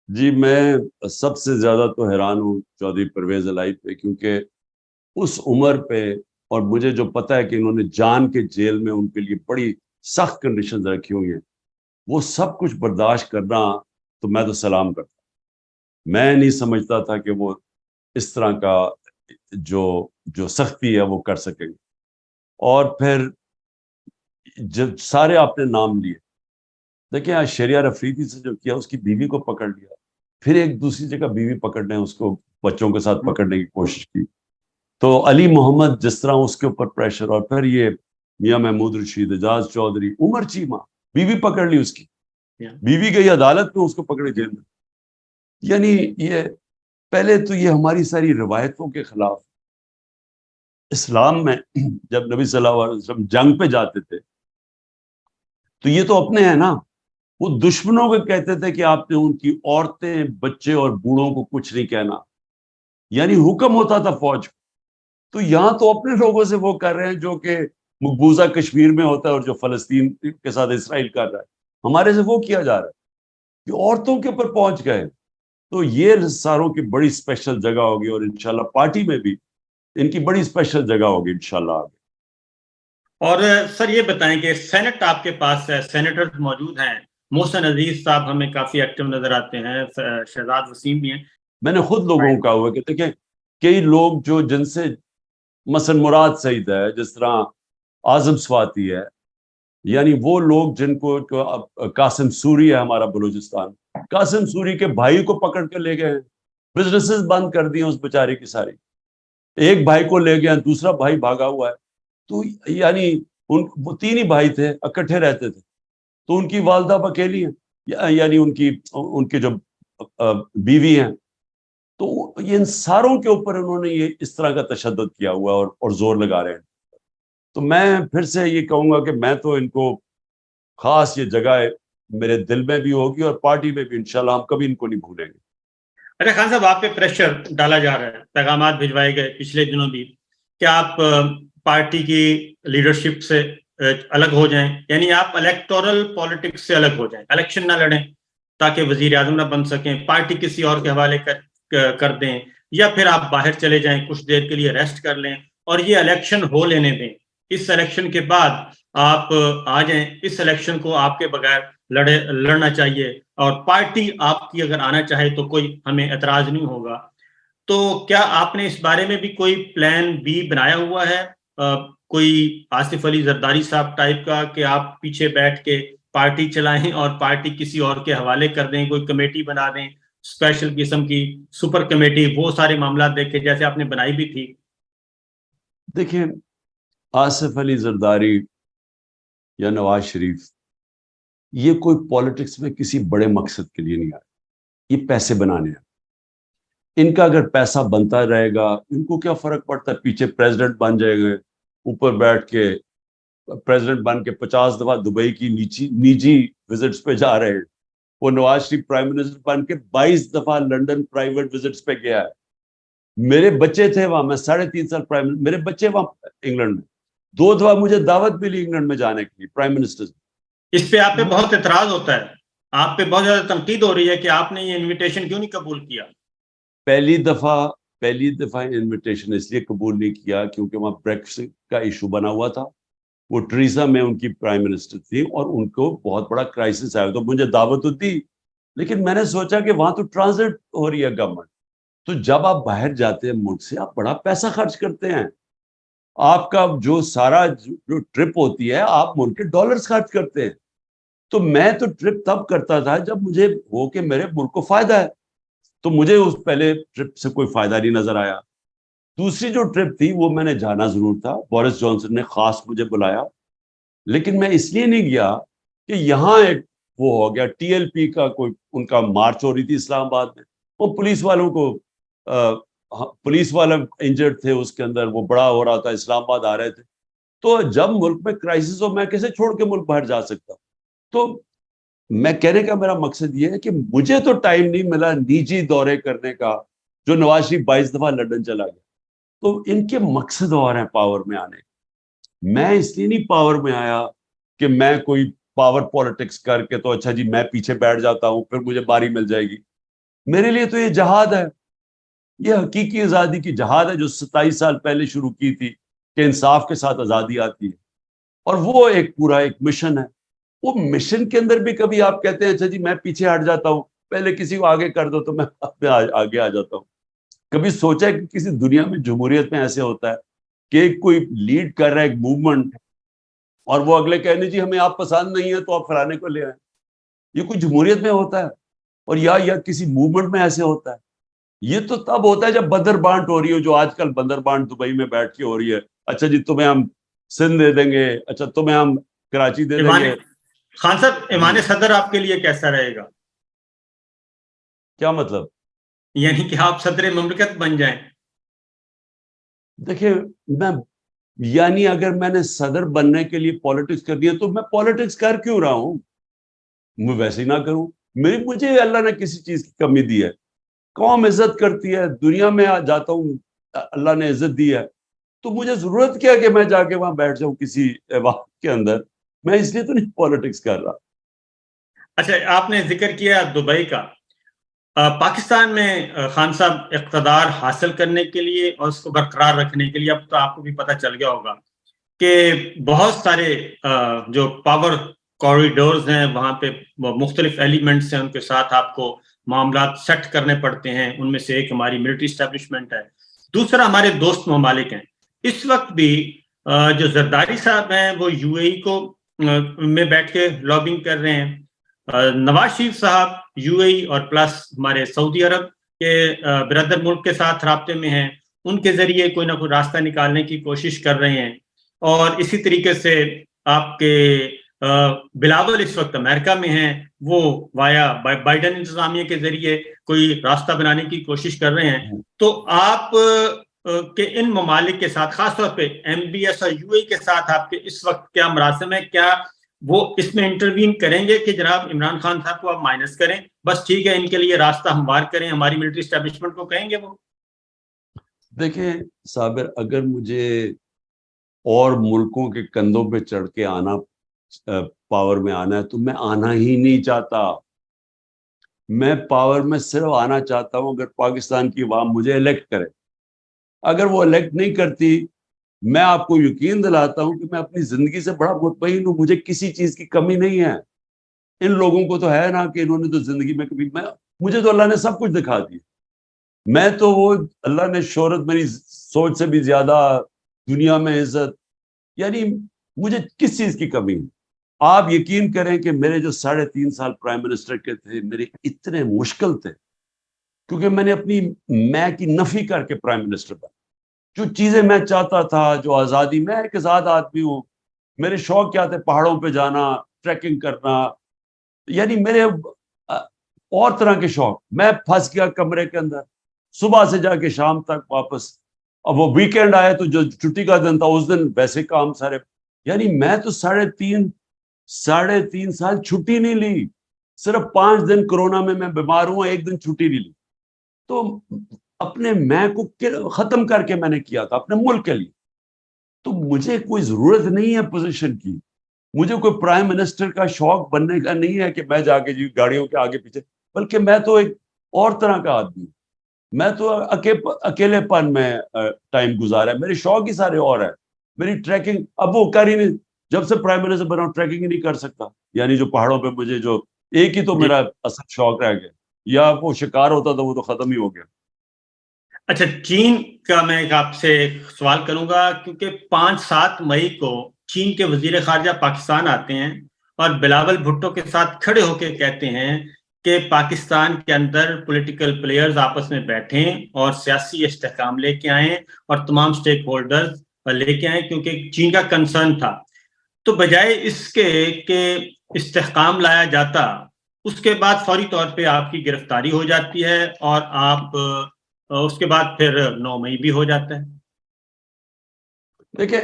جی، میں سب سے زیادہ تو حیران ہوں چودھری پرویز الہی پہ، کیونکہ اس عمر پہ، اور مجھے جو پتا ہے کہ انہوں نے جان کے جیل میں ان کے لیے بڑی سخت کنڈیشنز رکھی ہوئی ہیں، وہ سب کچھ برداشت کرنا، تو میں تو سلام کرتا. میں نہیں سمجھتا تھا کہ وہ اس طرح کا جو سختی ہے وہ کر سکیں گے. اور پھر جب سارے آپ نے نام لیے، دیکھیں آج شہریار افریدی سے جو کیا، اس کی بیوی کو پکڑ لیا، پھر ایک دوسری جگہ بیوی پکڑنے، اس کو بچوں کے ساتھ پکڑنے کی کوشش کی. تو علی محمد جس طرح اس کے اوپر پریشر، اور پھر یہ میاں محمود رشید، اعجاز چودھری، عمر چیمہ، بیوی پکڑ لی اس کی، بیوی گئی عدالت میں، اس کو پکڑے جیل میں. یعنی یہ پہلے تو یہ ہماری ساری روایتوں کے خلاف. اسلام میں جب نبی صلی اللہ علیہ وسلم جنگ پہ جاتے تھے تو یہ تو اپنے ہیں نا، وہ دشمنوں کو کہتے تھے کہ آپ نے ان کی عورتیں، بچے اور بوڑھوں کو کچھ نہیں کہنا، یعنی حکم ہوتا تھا فوج کو. تو یہاں تو اپنے لوگوں سے وہ کر رہے ہیں جو کہ مقبوضہ کشمیر میں ہوتا ہے، اور جو فلسطین کے ساتھ اسرائیل کر رہا ہے، ہمارے سے وہ کیا جا رہا ہے کہ عورتوں کے اوپر پہنچ گئے. تو یہ ساروں کی بڑی اسپیشل جگہ ہوگی، اور انشاءاللہ پارٹی میں بھی ان کی بڑی اسپیشل جگہ ہوگی انشاءاللہ. اور سر یہ بتائیں کہ سینٹ آپ کے پاس ہے، سینیٹرز موجود ہیں، محسن عزیز صاحب ہمیں کافی ایکٹیو نظر آتے ہیں، شہزاد وسیم بھی ہیں. میں نے خود لوگوں کو کہا ہوا کہ دیکھیں کئی لوگ جو جن سے مثلا مراد سعید ہے، جس طرح اعظم سواتی ہے، یعنی وہ لوگ جن کو قاسم سوری ہے ہمارا بلوچستان، قاسم سوری کے بھائی کو پکڑ کے لے گئے، بزنسز بند کر دی اس بیچارے کی ساری. ایک بھائی کو لے گیا، دوسرا بھائی بھاگا ہوا ہے. تو یعنی وہ تین ہی بھائی تھے، اکٹھے رہتے تھے، تو ان کی والدہ اکیلی ہیں، یعنی ان کی جو بیوی ہیں. تو یہ ان ساروں کے اوپر انہوں نے یہ اس طرح کا تشدد کیا ہوا اور زور لگا رہے ہیں. تو میں پھر سے یہ کہوں گا کہ میں تو ان کو خاص یہ جگہ میرے دل میں بھی ہوگی، اور پارٹی میں بھی انشاءاللہ ہم کبھی ان کو نہیں بھولیں گے. اچھا خان صاحب، آپ پہ پریشر ڈالا جا رہا ہے، پیغامات بھجوائے گئے پچھلے دنوں بھی کہ آپ پارٹی کی لیڈرشپ سے الگ ہو جائیں، یعنی آپ الیکٹورل پالیٹکس سے الگ ہو جائیں، الیکشن نہ لڑیں تاکہ وزیر اعظم نہ بن سکیں، پارٹی کسی اور کے حوالے کر دیں، یا پھر آپ باہر چلے جائیں، کچھ دیر کے لیے ریسٹ کر لیں اور یہ الیکشن ہو لینے دیں. اس الیکشن کے بعد آپ آ جائیں، اس الیکشن کو آپ کے بغیر لڑنا چاہیے، اور پارٹی آپ کی اگر آنا چاہے تو کوئی ہمیں اعتراض نہیں ہوگا. تو کیا آپ نے اس بارے میں بھی کوئی پلان بی بنایا ہوا ہے، کوئی آصف علی زرداری صاحب ٹائپ کا، کہ آپ پیچھے بیٹھ کے پارٹی چلائیں اور پارٹی کسی اور کے حوالے کر دیں، کوئی کمیٹی بنا دیں اسپیشل قسم کی، سپر کمیٹی، وہ سارے معاملات دیکھیں جیسے آپ نے بنائی بھی تھی؟ دیکھیں آصف علی زرداری یا نواز شریف، یہ کوئی پالیٹکس میں کسی بڑے مقصد کے لیے نہیں آئے، یہ پیسے بنانے ہیں. ان کا اگر پیسہ بنتا رہے گا، ان کو کیا فرق پڑتا ہے؟ پیچھے پریزیڈنٹ بن جائے گا، اوپر بیٹھ کے پریزیڈنٹ بن کے 50 دفعہ دبئی کی نجی وزٹس پہ جا رہے ہیں. وہ نواز شریف پرائم منسٹر بن کے 22 دفعہ لنڈن پرائیویٹ وزٹس پہ گیا ہے. میرے بچے تھے وہاں، میں 3.5 سال میرے بچے وہاں انگلینڈ میں، 2 دفعہ مجھے دعوت ملی انگلینڈ میں جانے کے لیے پرائم منسٹر. اس پہ آپ پہ بہت اعتراض ہوتا ہے، آپ پہ بہت زیادہ تنقید ہو رہی ہے کہ آپ نے یہ انویٹیشن کیوں نہیں قبول کیا. پہلی دفعہ پہلی دفعہ انویٹیشن اس لیے قبول نہیں کیا کیونکہ وہاں بریکسٹ کا ایشو بنا ہوا تھا. وہ ٹریزا میں ان کی پرائم منسٹر تھی اور ان کو بہت بڑا کرائسس آیا, تو مجھے دعوت تو دی, لیکن میں نے سوچا کہ وہاں تو ٹرانزٹ ہو رہی ہے گورنمنٹ, تو جب آپ باہر جاتے ہیں ملک سے آپ بڑا پیسہ خرچ کرتے ہیں, آپ کا جو سارا جو ٹرپ ہوتی ہے آپ ملک کے ڈالرز خرچ کرتے ہیں. تو میں تو ٹرپ تب کرتا تھا جب مجھے ہو کہ میرے ملک کو فائدہ ہے, تو مجھے اس پہلے ٹرپ سے کوئی فائدہ نہیں نظر آیا. دوسری جو ٹرپ تھی وہ میں نے جانا ضرور تھا, بورس جانسن نے خاص مجھے بلایا, لیکن میں اس لیے نہیں گیا کہ یہاں ایک وہ ہو گیا ٹی ایل پی کا کوئی ان کا مارچ ہو رہی تھی اسلام آباد میں, وہ پولیس والوں کو پولیس والے انجرڈ تھے اس کے اندر, وہ بڑا ہو رہا تھا, اسلام آباد آ رہے تھے. تو جب ملک میں کرائسس ہو میں کیسے چھوڑ کے ملک باہر جا سکتا ہوں. تو میں کہنے کا میرا مقصد یہ ہے کہ مجھے تو ٹائم نہیں ملا نجی دورے کرنے کا, جو نواز شریف 22 دفعہ لندن چلا گیا. تو ان کے مقصد اور ہیں پاور میں آنے. میں اس لیے نہیں پاور میں آیا کہ میں کوئی پاور پالیٹکس کر کے تو اچھا جی میں پیچھے بیٹھ جاتا ہوں پھر مجھے باری مل جائے گی. میرے لیے تو یہ جہاد ہے, یہ حقیقی آزادی کی جہاد ہے جو 27 سال پہلے شروع کی تھی کہ انصاف کے ساتھ آزادی آتی ہے, اور وہ ایک پورا ایک مشن ہے. وہ مشن کے اندر بھی کبھی آپ کہتے ہیں اچھا جی میں پیچھے ہٹ جاتا ہوں, پہلے کسی کو آگے کر دو تو میں آگے آ جاتا ہوں. کبھی سوچا ہے کہ کسی دنیا میں جمہوریت میں ایسے ہوتا ہے کہ کوئی لیڈ کر رہا ہے ایک موومنٹ اور وہ اگلے کہنے جی ہمیں آپ پسند نہیں ہے تو آپ فلانے کو لے آئیں؟ یہ کوئی جمہوریت میں ہوتا ہے, اور یا کسی موومنٹ میں ایسے ہوتا ہے. یہ تو تب ہوتا ہے جب بندر بانٹ ہو رہی ہو, جو آج کل بندر بانٹ دبئی میں بیٹھ کے ہو رہی ہے. اچھا جی تمہیں ہم سندھ دے دیں گے, اچھا تمہیں ہم کراچی دے دیں گے. خان صاحب ایمان صدر آپ کے لیے کیسا رہے گا؟ کیا مطلب؟ یعنی کہ آپ صدر مملکت بن جائیں. دیکھیں یعنی اگر میں نے صدر بننے کے لیے پالیٹکس کرنی ہے تو میں پالیٹکس کر کیوں رہا ہوں؟ میں ویسے ہی نہ کروں. مجھے اللہ نے کسی چیز کی کمی دی ہے, قوم عزت کرتی ہے, دنیا میں جاتا ہوں اللہ نے عزت دی ہے, تو مجھے ضرورت کیا کہ میں جا کے وہاں بیٹھ جاؤں کسی ایوان کے اندر. میں اس لیے تو نہیں پالیٹکس کر رہا. اچھا آپ نے ذکر کیا دبئی کا. پاکستان میں خان صاحب اقتدار حاصل کرنے کے لیے اور اس کو برقرار رکھنے کے لیے اب تو آپ کو بھی پتہ چل گیا ہوگا کہ بہت سارے جو پاور کوریڈورز ہیں وہاں پہ مختلف ایلیمنٹس ہیں, ان کے ساتھ آپ کو معاملات سیٹ کرنے پڑتے ہیں. ان میں سے ایک ہماری ملٹری اسٹیبلشمنٹ ہے, دوسرا ہمارے دوست ممالک ہیں. اس وقت بھی جو زرداری صاحب ہیں وہ یو اے ای کو میں بیٹھ کے لابنگ کر رہے ہیں. نواز شریف صاحب یو اے ای اور پلس ہمارے سعودی عرب کے برادر ملک کے ساتھ رابطے میں ہیں, ان کے ذریعے کوئی نہ کوئی راستہ نکالنے کی کوشش کر رہے ہیں. اور اسی طریقے سے آپ کے بلاول اس وقت امریکہ میں ہیں, وہ وایا بائیڈن انتظامیہ کے ذریعے کوئی راستہ بنانے کی کوشش کر رہے ہیں. تو آپ کہ ان ممالک کے ساتھ خاص طور پہ ایم بی ایس اور یو اے کے ساتھ آپ کے اس وقت کیا مراسم ہے؟ کیا وہ اس میں انٹروین کریں گے کہ جناب عمران خان صاحب کو آپ مائنس کریں, بس ٹھیک ہے ان کے لیے راستہ ہموار کریں, ہماری ملٹری اسٹیبلشمنٹ کو کہیں گے وہ؟ دیکھیں صابر, اگر مجھے اور ملکوں کے کندھوں پہ چڑھ کے آنا پاور میں آنا ہے تو میں آنا ہی نہیں چاہتا. میں پاور میں صرف آنا چاہتا ہوں اگر پاکستان کی عوام مجھے الیکٹ کرے. اگر وہ الیکٹ نہیں کرتی, میں آپ کو یقین دلاتا ہوں کہ میں اپنی زندگی سے بڑا مطمئن ہوں, مجھے کسی چیز کی کمی نہیں ہے. ان لوگوں کو تو ہے نا کہ انہوں نے تو زندگی میں کبھی, مجھے تو اللہ نے سب کچھ دکھا دیا. میں تو وہ اللہ نے شہرت میری سوچ سے بھی زیادہ, دنیا میں عزت, یعنی مجھے کس چیز کی کمی ہے. آپ یقین کریں کہ میرے جو 3.5 سال پرائم منسٹر کے تھے میرے اتنے مشکل تھے, کیونکہ میں نے اپنی میں کی نفی کر کے پرائم منسٹر بنا. جو چیزیں میں چاہتا تھا, جو آزادی, میں ایک آزاد آدمی ہوں, میرے شوق کیا تھے, پہاڑوں پہ جانا, ٹریکنگ کرنا, یعنی میرے اور طرح کے شوق. میں پھنس گیا کمرے کے اندر, صبح سے جا کے شام تک واپس. اب وہ ویکینڈ آئے تو جو چھٹی کا دن تھا اس دن ویسے کام سارے. یعنی میں تو 3.5 سال چھٹی نہیں لی, صرف 5 دن کورونا میں بیمار ہوں, 1 دن چھٹی نہیں لی. تو اپنے میں کو ختم کر کے میں نے کیا تھا اپنے ملک کے لیے. تو مجھے کوئی ضرورت نہیں ہے پوزیشن کی, مجھے کوئی پرائم منسٹر کا شوق بننے کا نہیں ہے کہ میں جا کے جی گاڑیوں کے آگے پیچھے, بلکہ میں تو ایک اور طرح کا آدمی ہوں. میں تو اکیلے پن میں ٹائم گزارا ہے، میرے شوق ہی سارے اور ہیں. میری ٹریکنگ اب وہ کر ہی نہیں، جب سے پرائم منسٹر بنا ہوں ٹریکنگ ہی نہیں کر سکتا. یعنی جو پہاڑوں پہ مجھے جو ایک ہی تو جی. میرا اصل شوق رہ گیا، یا وہ شکار ہوتا تھا وہ تو ختم ہی ہو گیا. اچھا، چین کا میں آپ سے ایک سوال کروں گا، کیونکہ 5-7 مئی کو چین کے وزیر خارجہ پاکستان آتے ہیں اور بلاول بھٹو کے ساتھ کھڑے ہو کے کہتے ہیں کہ پاکستان کے اندر پولیٹیکل پلیئرز آپس میں بیٹھیں اور سیاسی استحکام لے کے آئیں اور تمام سٹیک ہولڈرز لے کے آئیں، کیونکہ چین کا کنسرن تھا. تو بجائے اس کے کہ استحکام لایا جاتا، اس کے بعد فوری طور پہ آپ کی گرفتاری ہو جاتی ہے اور آپ اس کے بعد پھر 9 مئی بھی ہو جاتا ہے. دیکھیں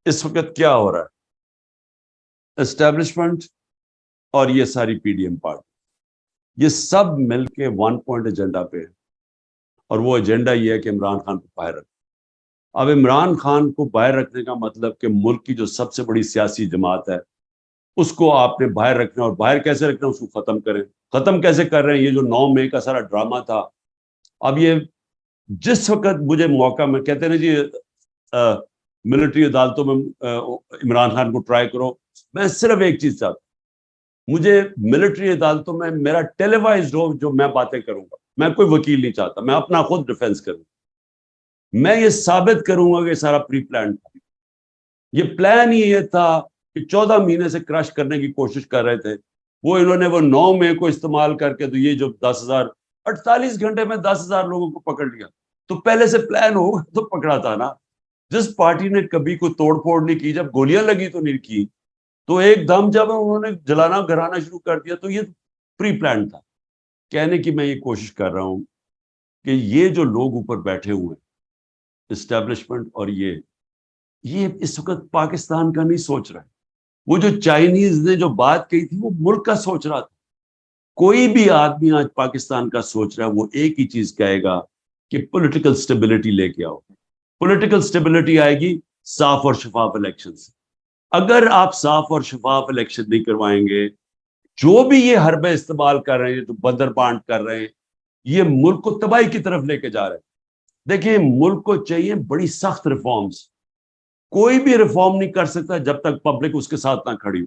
اس وقت کیا ہو رہا ہے، اسٹیبلشمنٹ اور یہ ساری پی ڈی ایم پارٹی یہ سب مل کے 1 پوائنٹ ایجنڈا پہ ہے، اور وہ ایجنڈا یہ ہے کہ عمران خان کو باہر رکھنا. اب عمران خان کو باہر رکھنے کا مطلب کہ ملک کی جو سب سے بڑی سیاسی جماعت ہے اس کو آپ نے باہر رکھنا، اور باہر کیسے رکھنا، اس کو ختم کریں. ختم کیسے کر رہے ہیں؟ یہ جو 9 مئی کا سارا ڈرامہ تھا، اب یہ جس وقت مجھے موقع میں کہتے ہیں نا جی ملٹری عدالتوں میں عمران خان کو ٹرائی کرو، میں صرف ایک چیز چاہتا ہوں، مجھے ملٹری عدالتوں میں میرا ٹیلی وائزڈ ہو جو میں باتیں کروں گا. میں کوئی وکیل نہیں چاہتا، میں اپنا خود ڈیفینس کروں. میں یہ ثابت کروں گا کہ سارا پری پلان تھا. یہ پلان ہی یہ تھا کہ 14 مہینے سے کرش کرنے کی کوشش کر رہے تھے وہ، انہوں نے وہ 9 مئی کو استعمال کر کے تو یہ جو 48 گھنٹے میں 10,000 لوگوں کو پکڑ لیا. تو پہلے سے پلان ہوگا تو پکڑا تھا نا. جس پارٹی نے کبھی کوئی توڑ پھوڑ نہیں کی، جب گولیاں لگی تو نہیں کی، تو ایک دم جب انہوں نے جلانا گھرانا شروع کر دیا تو یہ پری پلان تھا. کہنے کی میں یہ کوشش کر رہا ہوں کہ یہ جو لوگ اوپر بیٹھے ہوئے ہیں اسٹیبلشمنٹ، اور یہ اس وقت پاکستان کا نہیں سوچ رہا ہے. وہ جو چائنیز نے جو بات کہی تھی وہ ملک کا سوچ رہا تھا. کوئی بھی آدمی آج پاکستان کا سوچ رہا ہے وہ ایک ہی چیز کہے گا کہ پولیٹیکل سٹیبلٹی لے کے آؤ. پولیٹیکل سٹیبلٹی آئے گی صاف اور شفاف الیکشن سے. اگر آپ صاف اور شفاف الیکشن نہیں کروائیں گے، جو بھی یہ حربے استعمال کر رہے ہیں، جو بندر بانٹ کر رہے ہیں، یہ ملک کو تباہی کی طرف لے کے جا رہے ہیں. دیکھیں ملک کو چاہیے بڑی سخت ریفارمز. کوئی بھی ریفارم نہیں کر سکتا جب تک پبلک اس کے ساتھ نہ کھڑی ہو.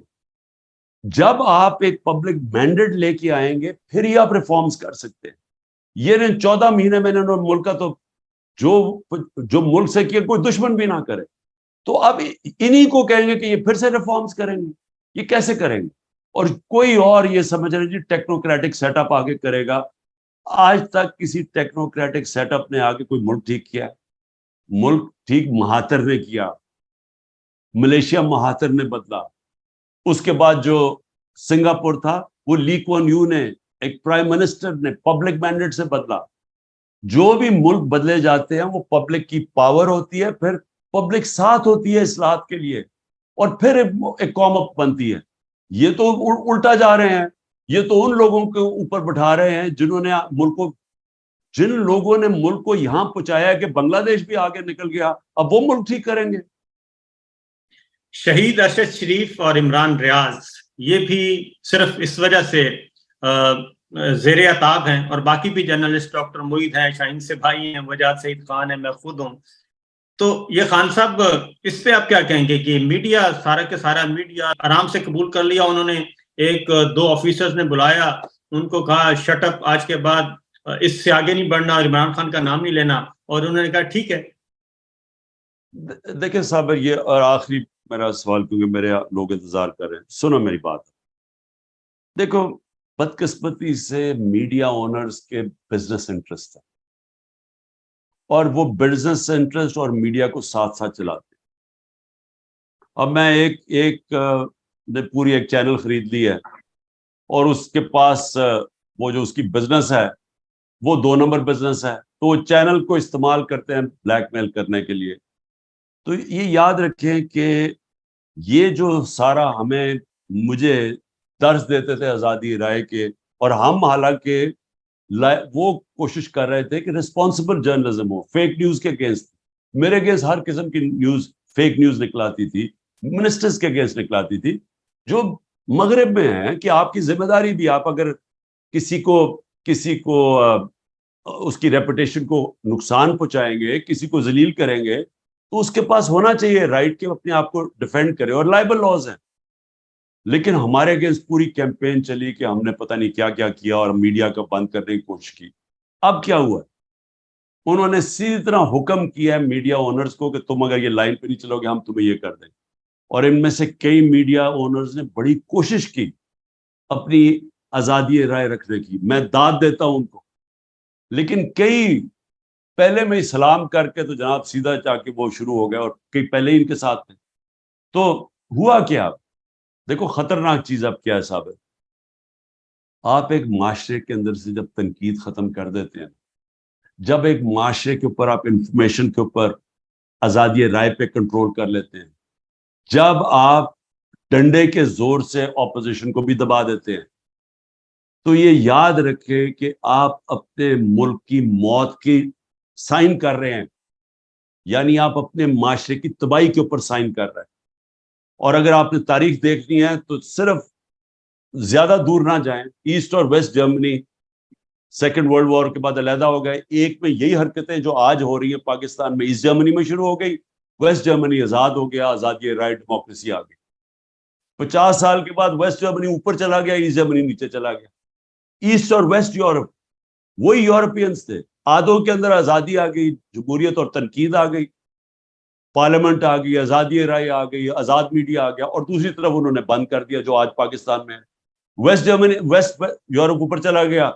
جب آپ ایک پبلک مینڈیٹ لے کے آئیں گے پھر ہی آپ ریفارمز کر سکتے ہیں. یہ 14 مہینے میں نے ملک کا تو جو ملک سے کیا کوئی دشمن بھی نہ کرے، تو اب انہی کو کہیں گے کہ یہ پھر سے ریفارمز کریں گے. یہ کیسے کریں گے؟ اور کوئی اور یہ سمجھ رہے جی ٹیکنوکریٹک سیٹ اپ آگے کرے گا. آج تک کسی ٹیکنوکریٹک سیٹ اپ نے آگے کوئی ملک ٹھیک کیا؟ ملک ٹھیک مہاتر نے کیا، ملیشیا مہاتر نے بدلا. اس کے بعد جو سنگاپور تھا وہ لی کوان یو نے ایک پرائم منسٹر نے پبلک مینڈیٹ سے بدلا. جو بھی ملک بدلے جاتے ہیں وہ پبلک کی پاور ہوتی ہے، پھر پبلک ساتھ ہوتی ہے اصلاحات کے لیے، اور پھر ایک قوم بنتی ہے. یہ تو الٹا جا رہے ہیں. یہ تو ان لوگوں کے اوپر بٹھا رہے ہیں جن لوگوں نے ملک کو یہاں پہنچایا کہ بنگلہ دیش بھی آگے نکل گیا، اب وہ ملک ٹھیک کریں گے. شہید ارشد شریف اور عمران ریاض یہ بھی صرف اس وجہ سے زیر عتاب ہیں، اور باقی بھی جرنلسٹ ڈاکٹر معید ہیں، شاہین سے بھائی ہیں، وجاد سعید خان ہیں، میں خود ہوں. تو یہ خان صاحب اس پہ آپ کیا کہیں گے کہ میڈیا سارا کے سارا میڈیا آرام سے قبول کر لیا؟ انہوں نے 1-2 آفیسرز نے بلایا، ان کو کہا شٹ اپ، آج کے بعد اس سے آگے نہیں بڑھنا اور عمران خان کا نام نہیں لینا، اور انہوں نے کہا ٹھیک ہے. دیکھیں صاحب، یہ اور آخری میرا سوال، کیونکہ میرے لوگ انتظار کر رہے ہیں، سنو میری بات. دیکھو بدقسمتی سے میڈیا اونرز کے بزنس انٹرسٹ ہے، اور وہ بزنس انٹرسٹ اور میڈیا کو ساتھ ساتھ چلاتے ہیں. اب میں ایک نے پوری ایک چینل خرید لی ہے، اور اس کے پاس وہ جو اس کی بزنس ہے وہ 2 نمبر بزنس ہے، تو وہ چینل کو استعمال کرتے ہیں بلیک میل کرنے کے لیے. تو یہ یاد رکھیں کہ یہ جو سارا مجھے درس دیتے تھے آزادی رائے کے، اور ہم حالانکہ وہ کوشش کر رہے تھے کہ ریسپانسبل جرنلزم ہو، فیک نیوز کے اگینسٹ. میرے اگینسٹ ہر قسم کی نیوز، فیک نیوز نکلاتی تھی، منسٹرز کے اگینسٹ نکلاتی تھی جو مغرب میں ہیں، کہ آپ کی ذمہ داری بھی، آپ اگر کسی کو کسی کو اس کی ریپوٹیشن کو نقصان پہنچائیں گے, کسی کو ذلیل کریں گے, تو اس کے پاس ہونا چاہیے رائٹ کہ اپنے آپ کو ڈیفینڈ کرے, اور لائبل لاز ہیں. لیکن ہمارے اگینسٹ پوری کیمپین چلی کہ ہم نے پتہ نہیں کیا کیا کیا اور میڈیا کو بند کرنے کی کوشش کی. اب کیا ہوا؟ انہوں نے سیدھی طرح حکم کیا ہے میڈیا اونرز کو کہ تم اگر یہ لائن پہ نہیں چلو گے ہم تمہیں یہ کر دیں گے. اور ان میں سے کئی میڈیا اونرز نے بڑی کوشش کی اپنی آزادی رائے رکھنے کی, میں داد دیتا ہوں ان کو. لیکن کئی پہلے میں سلام کر کے تو جناب سیدھا جا کے وہ شروع ہو گیا, اور کئی پہلے ہی ان کے ساتھ تھے. تو ہوا کیا؟ دیکھو خطرناک چیز اب کیا ہے صاحب, آپ ایک معاشرے کے اندر سے جب تنقید ختم کر دیتے ہیں, جب ایک معاشرے کے اوپر آپ انفارمیشن کے اوپر آزادی رائے پہ کنٹرول کر لیتے ہیں, جب آپ ڈنڈے کے زور سے اپوزیشن کو بھی دبا دیتے ہیں, تو یہ یاد رکھے کہ آپ اپنے ملک کی موت کی سائن کر رہے ہیں, یعنی آپ اپنے معاشرے کی تباہی کے اوپر سائن کر رہے ہیں. اور اگر آپ نے تاریخ دیکھنی ہے تو صرف زیادہ دور نہ جائیں, ایسٹ اور west Germany second world war کے بعد علیحدہ ہو گئے, ایک میں یہی حرکتیں جو آج ہو رہی ہیں پاکستان میں ایسٹ جرمنی میں شروع ہو گئی, ویسٹ جرمنی آزاد ہو گیا, آزادی رائے ڈیموکریسی آ گئی. 50 سال کے بعد ویسٹ جرمنی اوپر چلا گیا, ایسٹ جرمنی نیچے چلا گیا. ایسٹ اور ویسٹ یورپ وہی یورپینز تھے, آدھوں کے اندر آزادی آ گئی, جمہوریت اور تنقید آ گئی, پارلیمنٹ آ گئی, آزادی رائے آ گئی, آزاد میڈیا آ گیا, اور دوسری طرف انہوں نے بند کر دیا جو آج پاکستان میں ہے. ویسٹ جرمنی ویسٹ یورپ اوپر چلا گیا,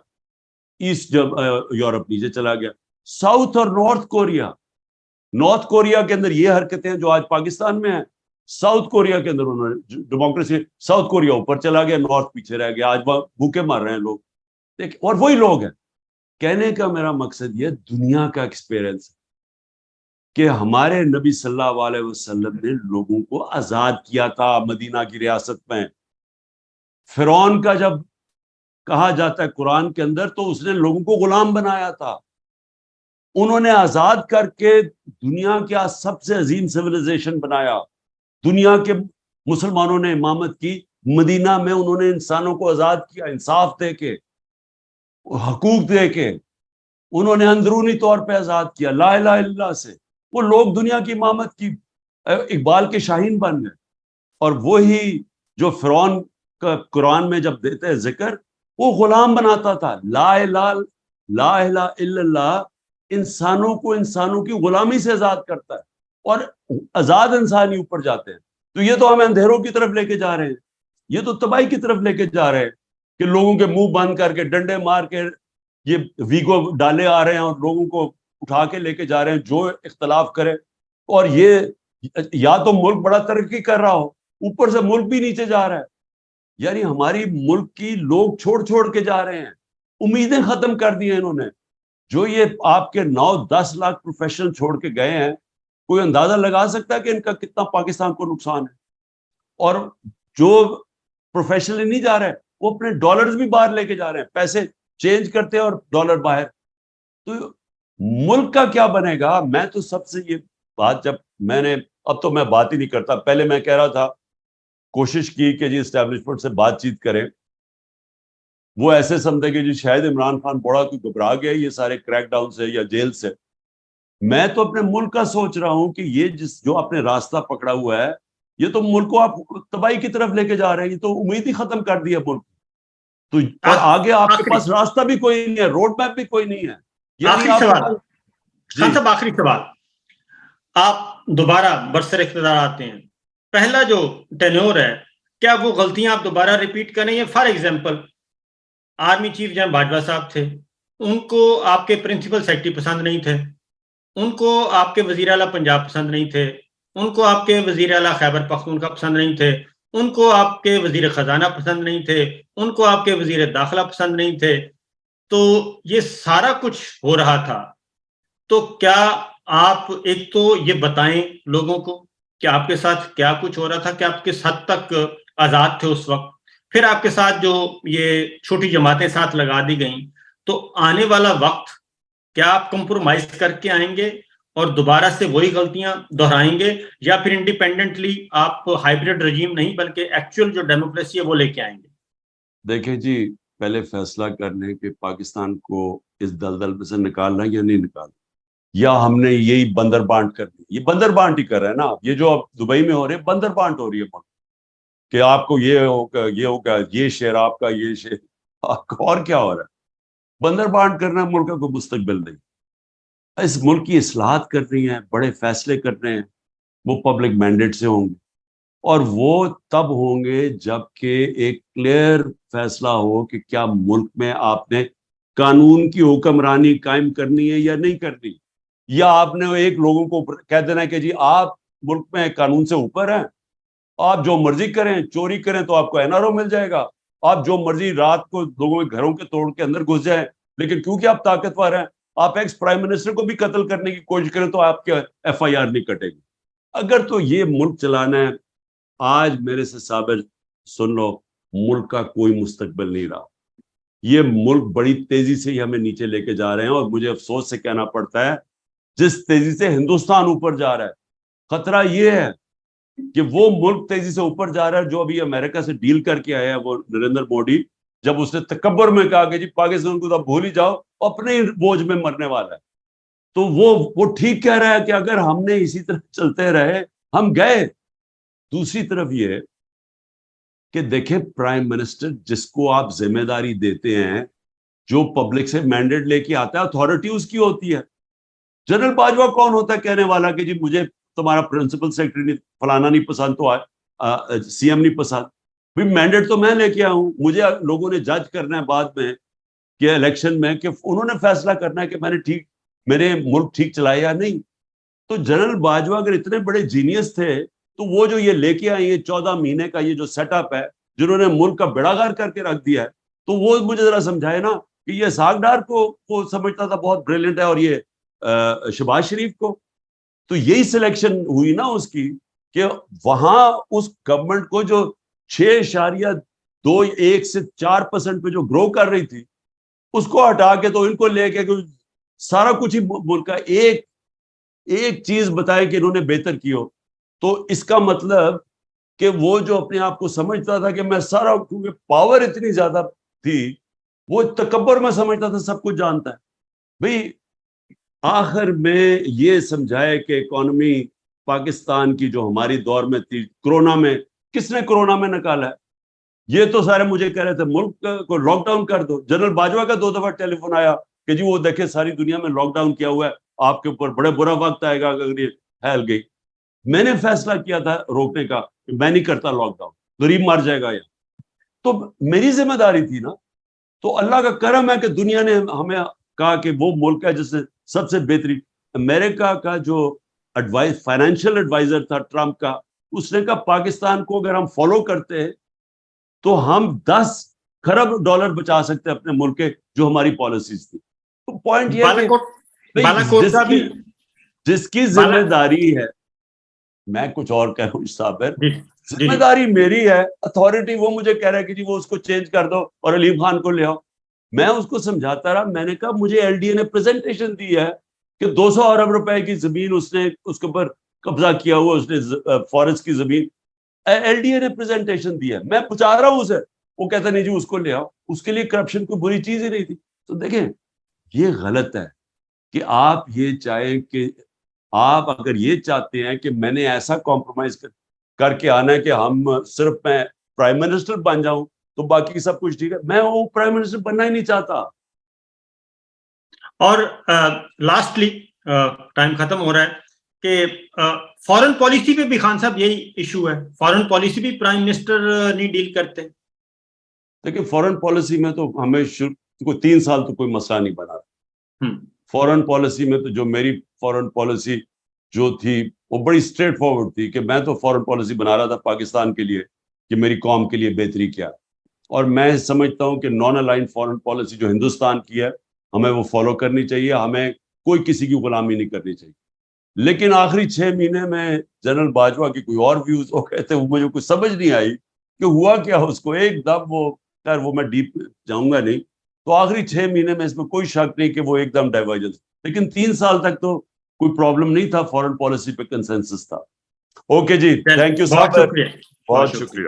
ایسٹ یورپ نیچے چلا گیا. ساؤتھ اور نارتھ کوریا کے اندر یہ حرکتیں ہیں جو آج پاکستان میں ہیں. ساؤتھ کوریا کے اندر انہوں نے ڈیموکریسی, ساؤتھ کوریا اوپر چلا گیا, نارتھ پیچھے رہ گیا, آج بھوکے مر رہے ہیں لوگ. اور وہی لوگ ہیں. کہنے کا میرا مقصد یہ دنیا کا ایکسپیرئنس کہ ہمارے نبی صلی اللہ علیہ وسلم نے لوگوں کو آزاد کیا تھا مدینہ کی ریاست میں. فرعون کا جب کہا جاتا ہے قرآن کے اندر تو اس نے لوگوں کو غلام بنایا تھا. انہوں نے آزاد کر کے دنیا کا سب سے عظیم سویلائزیشن بنایا. دنیا کے مسلمانوں نے امامت کی, مدینہ میں انہوں نے انسانوں کو آزاد کیا, انصاف دے کے, حقوق دے کے, انہوں نے اندرونی طور پہ آزاد کیا لا الہ الا اللہ سے. وہ لوگ دنیا کی امامت کی اقبال کے شاہین بن گئے. اور وہی جو فرعون کا قرآن میں جب دیتے ہیں ذکر, وہ غلام بناتا تھا. لا الہ الا اللہ انسانوں کو انسانوں کی غلامی سے آزاد کرتا ہے, اور آزاد انسان ہی اوپر جاتے ہیں. تو یہ تو ہمیں اندھیروں کی طرف لے کے جا رہے ہیں, یہ تو تباہی کی طرف لے کے جا رہے ہیں کہ لوگوں کے منہ بند کر کے ڈنڈے مار کے یہ ویگو ڈالے آ رہے ہیں اور لوگوں کو اٹھا کے لے کے جا رہے ہیں جو اختلاف کرے. اور یہ یا تو ملک بڑا ترقی کر رہا ہو, اوپر سے ملک بھی نیچے جا رہا ہے. یعنی ہماری ملک کی لوگ چھوڑ کے جا رہے ہیں, امیدیں ختم کر دی ہیں انہوں نے. جو یہ آپ کے 9-10 لاکھ پروفیشنل چھوڑ کے گئے ہیں, کوئی اندازہ لگا سکتا ہے کہ ان کا کتنا پاکستان کو نقصان ہے. اور جو پروفیشنلی نہیں جا رہے وہ اپنے ڈالرز بھی باہر لے کے جا رہے ہیں, پیسے چینج کرتے ہیں اور ڈالر باہر. تو ملک کا کیا بنے گا؟ میں تو سب سے یہ بات, جب میں نے, اب تو میں بات ہی نہیں کرتا, پہلے میں کہہ رہا تھا, کوشش کی کہ جی اسٹیبلشمنٹ سے بات چیت کریں. وہ ایسے سمجھے کہ جی شاید عمران خان بڑا کوئی گھبرا گیا یہ سارے کریک ڈاؤن سے یا جیل سے. میں تو اپنے ملک کا سوچ رہا ہوں کہ یہ جو آپ نے راستہ پکڑا ہوا ہے, یہ تو ملک کو آپ تباہی کی طرف لے کے جا رہے ہیں. یہ تو امید ہی ختم کر دی ہے ملک. تو اور آگے آپ کے پاس راستہ بھی کوئی نہیں ہے, روڈ میپ بھی کوئی نہیں ہے. آخری سوال خان صاحب, آخری سوال. آپ دوبارہ برسر اقتدار آتے ہیں, پہلا جو ٹینیور ہے, کیا وہ غلطیاں آپ دوبارہ ریپیٹ کریں گے؟ For example, army chief general Bajwa صاحب تھے, ان کو آپ کے پرنسپل سیکرٹری پسند نہیں تھے, ان کو آپ کے وزیر اعلیٰ پنجاب پسند نہیں تھے, ان کو آپ کے وزیر اعلیٰ خیبر پختونخوا پسند نہیں تھے, ان کو آپ کے وزیر خزانہ پسند نہیں تھے, ان کو آپ کے وزیر داخلہ پسند نہیں تھے. تو یہ سارا کچھ ہو رہا تھا, تو کیا آپ ایک تو یہ بتائیں لوگوں کو کہ آپ کے ساتھ کیا کچھ ہو رہا تھا, کہ آپ کس حد تک آزاد تھے اس وقت, پھر آپ کے ساتھ جو یہ چھوٹی جماعتیں ساتھ لگا دی گئیں, تو آنے والا وقت کیا آپ کمپرومائز کر کے آئیں گے اور دوبارہ سے وہی غلطیاں دہرائیں گے, یا پھر انڈیپینڈنٹلی آپ ہائیبریڈ رجیم نہیں بلکہ ایکچوئل جو ڈیموکریسی ہے وہ لے کے آئیں گے؟ دیکھیں جی, پہلے فیصلہ کر لیں کہ پاکستان کو اس دلدل میں سے نکالنا یا نہیں نکالنا, یا ہم نے یہی بندر بانٹ کر دی. یہ بندر بانٹ ہی کر رہے ہیں نا آپ, یہ جو اب دبئی میں ہو رہے ہیں بندر بانٹ ہو رہی ہے کہ آپ کو یہ ہوگا یہ شیئر آپ کا, یہ شیئر آپ کا, اور کیا ہو رہا ہے؟ بندر بانٹ کرنا ملک کا کوئی مستقبل نہیں. اس ملک کی اصلاحات کر رہی ہیں, بڑے فیصلے کر رہے ہیں, وہ پبلک مینڈیٹ سے ہوں گے, اور وہ تب ہوں گے جب کہ ایک کلیئر فیصلہ ہو کہ کیا ملک میں آپ نے قانون کی حکمرانی قائم کرنی ہے یا نہیں کرنی, یا آپ نے ایک لوگوں کو کہہ دینا ہے کہ جی آپ ملک میں قانون سے اوپر ہیں, آپ جو مرضی کریں, چوری کریں تو آپ کو NRO مل جائے گا, آپ جو مرضی رات کو لوگوں کے گھروں کے توڑ کے اندر گھس جائیں, لیکن کیونکہ آپ طاقتور ہیں آپ ایکس پرائم منسٹر کو بھی قتل کرنے کی کوشش کریں تو آپ کے FIR نہیں کٹے گی. اگر تو یہ ملک چلانا ہے, آج میرے سے صابر سن لو, ملک کا کوئی مستقبل نہیں رہا. یہ ملک بڑی تیزی سے ہی ہمیں نیچے لے کے جا رہے ہیں, اور مجھے افسوس سے کہنا پڑتا ہے جس تیزی سے ہندوستان اوپر جا رہا ہے, خطرہ یہ ہے کہ وہ ملک تیزی سے اوپر جا رہا ہے جو ابھی امریکہ سے ڈیل کر کے آیا ہے, وہ نریندر مودی, جب اس نے تکبر میں کہا کہ جی پاکستان کو تو بھول ہی جاؤ, اپنے ہی بوجھ میں مرنے والا ہے. تو وہ ٹھیک کہہ رہا ہے کہ اگر ہم نے اسی طرح چلتے رہے ہم گئے. دوسری طرف یہ کہ دیکھیں پرائم منسٹر جس کو آپ ذمہ داری دیتے ہیں, جو پبلک سے مینڈیٹ لے کے آتا ہے, اتھارٹی اس کی ہوتی ہے. جنرل باجوہ کون ہوتا ہے کہنے والا کہ جی مجھے تمہارا پرنسپل سیکرٹری نہیں فلانا نہیں پسند تو CM نہیں پسند, بھی مینڈیٹ تو میں لے کے آؤں, مجھے لوگوں نے جج کرنا ہے بعد میں کہ الیکشن میں کہ انہوں نے فیصلہ کرنا ہے کہ میں نے ٹھیک, میرے ملک ٹھیک چلایا یا نہیں. تو جنرل باجوہ اگر اتنے بڑے جینیس تھے تو وہ جو یہ لے کے آئے ہیں 14 مہینے کا یہ جو سیٹ اپ ہے, جنہوں نے ملک کا بیڑا غرق کر کے رکھ دیا ہے, تو وہ مجھے ذرا سمجھائے نا کہ یہ اسحاق ڈار کو سمجھتا تھا بہت بریلینٹ ہے, اور یہ شہباز شریف کو. تو یہی سلیکشن ہوئی نا اس کی کہ وہاں اس گورنمنٹ کو جو 6.21 سے 4% پہ جو گرو کر رہی تھی اس کو ہٹا کے تو ان کو لے کے سارا کچھ ہی ملک کا ایک چیز بتائے کہ انہوں نے بہتر کی ہو. تو اس کا مطلب کہ وہ جو اپنے آپ کو سمجھتا تھا کہ میں سارا, کیونکہ پاور اتنی زیادہ تھی, وہ تکبر میں سمجھتا تھا سب کچھ جانتا ہے. بھئی آخر میں یہ سمجھائے کہ اکانومی پاکستان کی جو ہماری دور میں تھی, کرونا میں کس نے کرونا میں نکالا ہے؟ یہ تو سارے مجھے کہہ رہے تھے ملک کو لاک ڈاؤن کر دو. جنرل باجوہ کا 2 دفعہ ٹیلی فون آیا کہ جی وہ دیکھیں ساری دنیا میں لاک ڈاؤن کیا ہوا ہے, آپ کے اوپر بڑے برا وقت آئے گا اگر یہ پھیل گئی. میں نے فیصلہ کیا تھا روکنے کا کہ میں نہیں کرتا لاک ڈاؤن, غریب مر جائے گا. تو میری ذمہ داری تھی نا. تو اللہ کا کرم ہے کہ دنیا نے ہمیں کہا کہ وہ ملک ہے جس نے سب سے بہترین. امریکہ کا جو فائنینشیل ایڈوائزر تھا ٹرمپ کا, اس نے کہا پاکستان کو اگر ہم فالو کرتے ہیں تو ہم 10 خرب ڈالر بچا سکتے ہیں اپنے ملک کے, جو ہماری پالیسیز تھی. تو پوائنٹ یہ ہے کہ جس کی ذمہ داری ہے, میں کچھ اور کہہ رہا ہوں صابر, ذمہ داری میری ہے, اتھارٹی وہ مجھے کہہ رہا ہے کہ جی وہ اس کو چینج کر دو اور علیم خان کو لے آؤ. میں اس کو سمجھاتا رہا, میں نے کہا مجھے LDA نے پریزنٹیشن دی ہے کہ 200 ارب روپے کی زمین اس نے اس کے اوپر قبضہ کیا ہوا, اس نے فارسٹ کی زمین, LDA نے پریزنٹیشن دی ہے, میں پہنچا رہا ہوں اسے. وہ کہتا نہیں جی اس کو لے آؤ, اس کے لیے کرپشن کوئی بری چیز ہی نہیں تھی. تو دیکھیں یہ غلط ہے کہ آپ یہ چاہیں کہ آپ اگر یہ چاہتے ہیں کہ میں نے ایسا کمپرومائز کر کے آنا ہے کہ ہم صرف میں پرائم منسٹر بن جاؤں تو باقی سب کچھ ٹھیک ہے, میں وہ پرائم منسٹر بننا ہی نہیں چاہتا. اور لاسٹلی ٹائم ختم ہو رہا ہے کہ فورن پالیسی پہ بھی خان صاحب یہی ایشو ہے, فورن پالیسی بھی پرائم منسٹر نہیں ڈیل کرتے. دیکھیں فورن پالیسی میں تو ہمیں کوئی 3 سال تو کوئی مسئلہ نہیں بنا. فورن پالیسی میں تو جو میری فورن پالیسی جو تھی وہ بڑی اسٹریٹ فارورڈ تھی کہ میں تو فورن پالیسی بنا رہا تھا پاکستان کے لیے کہ میری قوم کے لیے بہتری کیا, اور میں سمجھتا ہوں کہ نان الائنڈ فورن پالیسی جو ہندوستان کی ہے ہمیں وہ فالو کرنی چاہیے, ہمیں کوئی کسی کی غلامی نہیں کرنی چاہیے. لیکن آخری 6 مہینے میں جنرل باجوہ کی کوئی اور ویوز ہو گئے تھے, وہ مجھے کچھ سمجھ نہیں آئی کہ ہوا کیا اس کو ایک دم. وہ میں ڈیپ جاؤں گا نہیں, تو آخری 6 مہینے میں اس میں کوئی شک نہیں کہ وہ ایک دم ڈائیورجنس, لیکن 3 سال تک تو کوئی پرابلم نہیں تھا, فورن پالیسی پہ کنسنسس تھا. اوکے جی, تھینک یو صاحب, بہت شکریہ.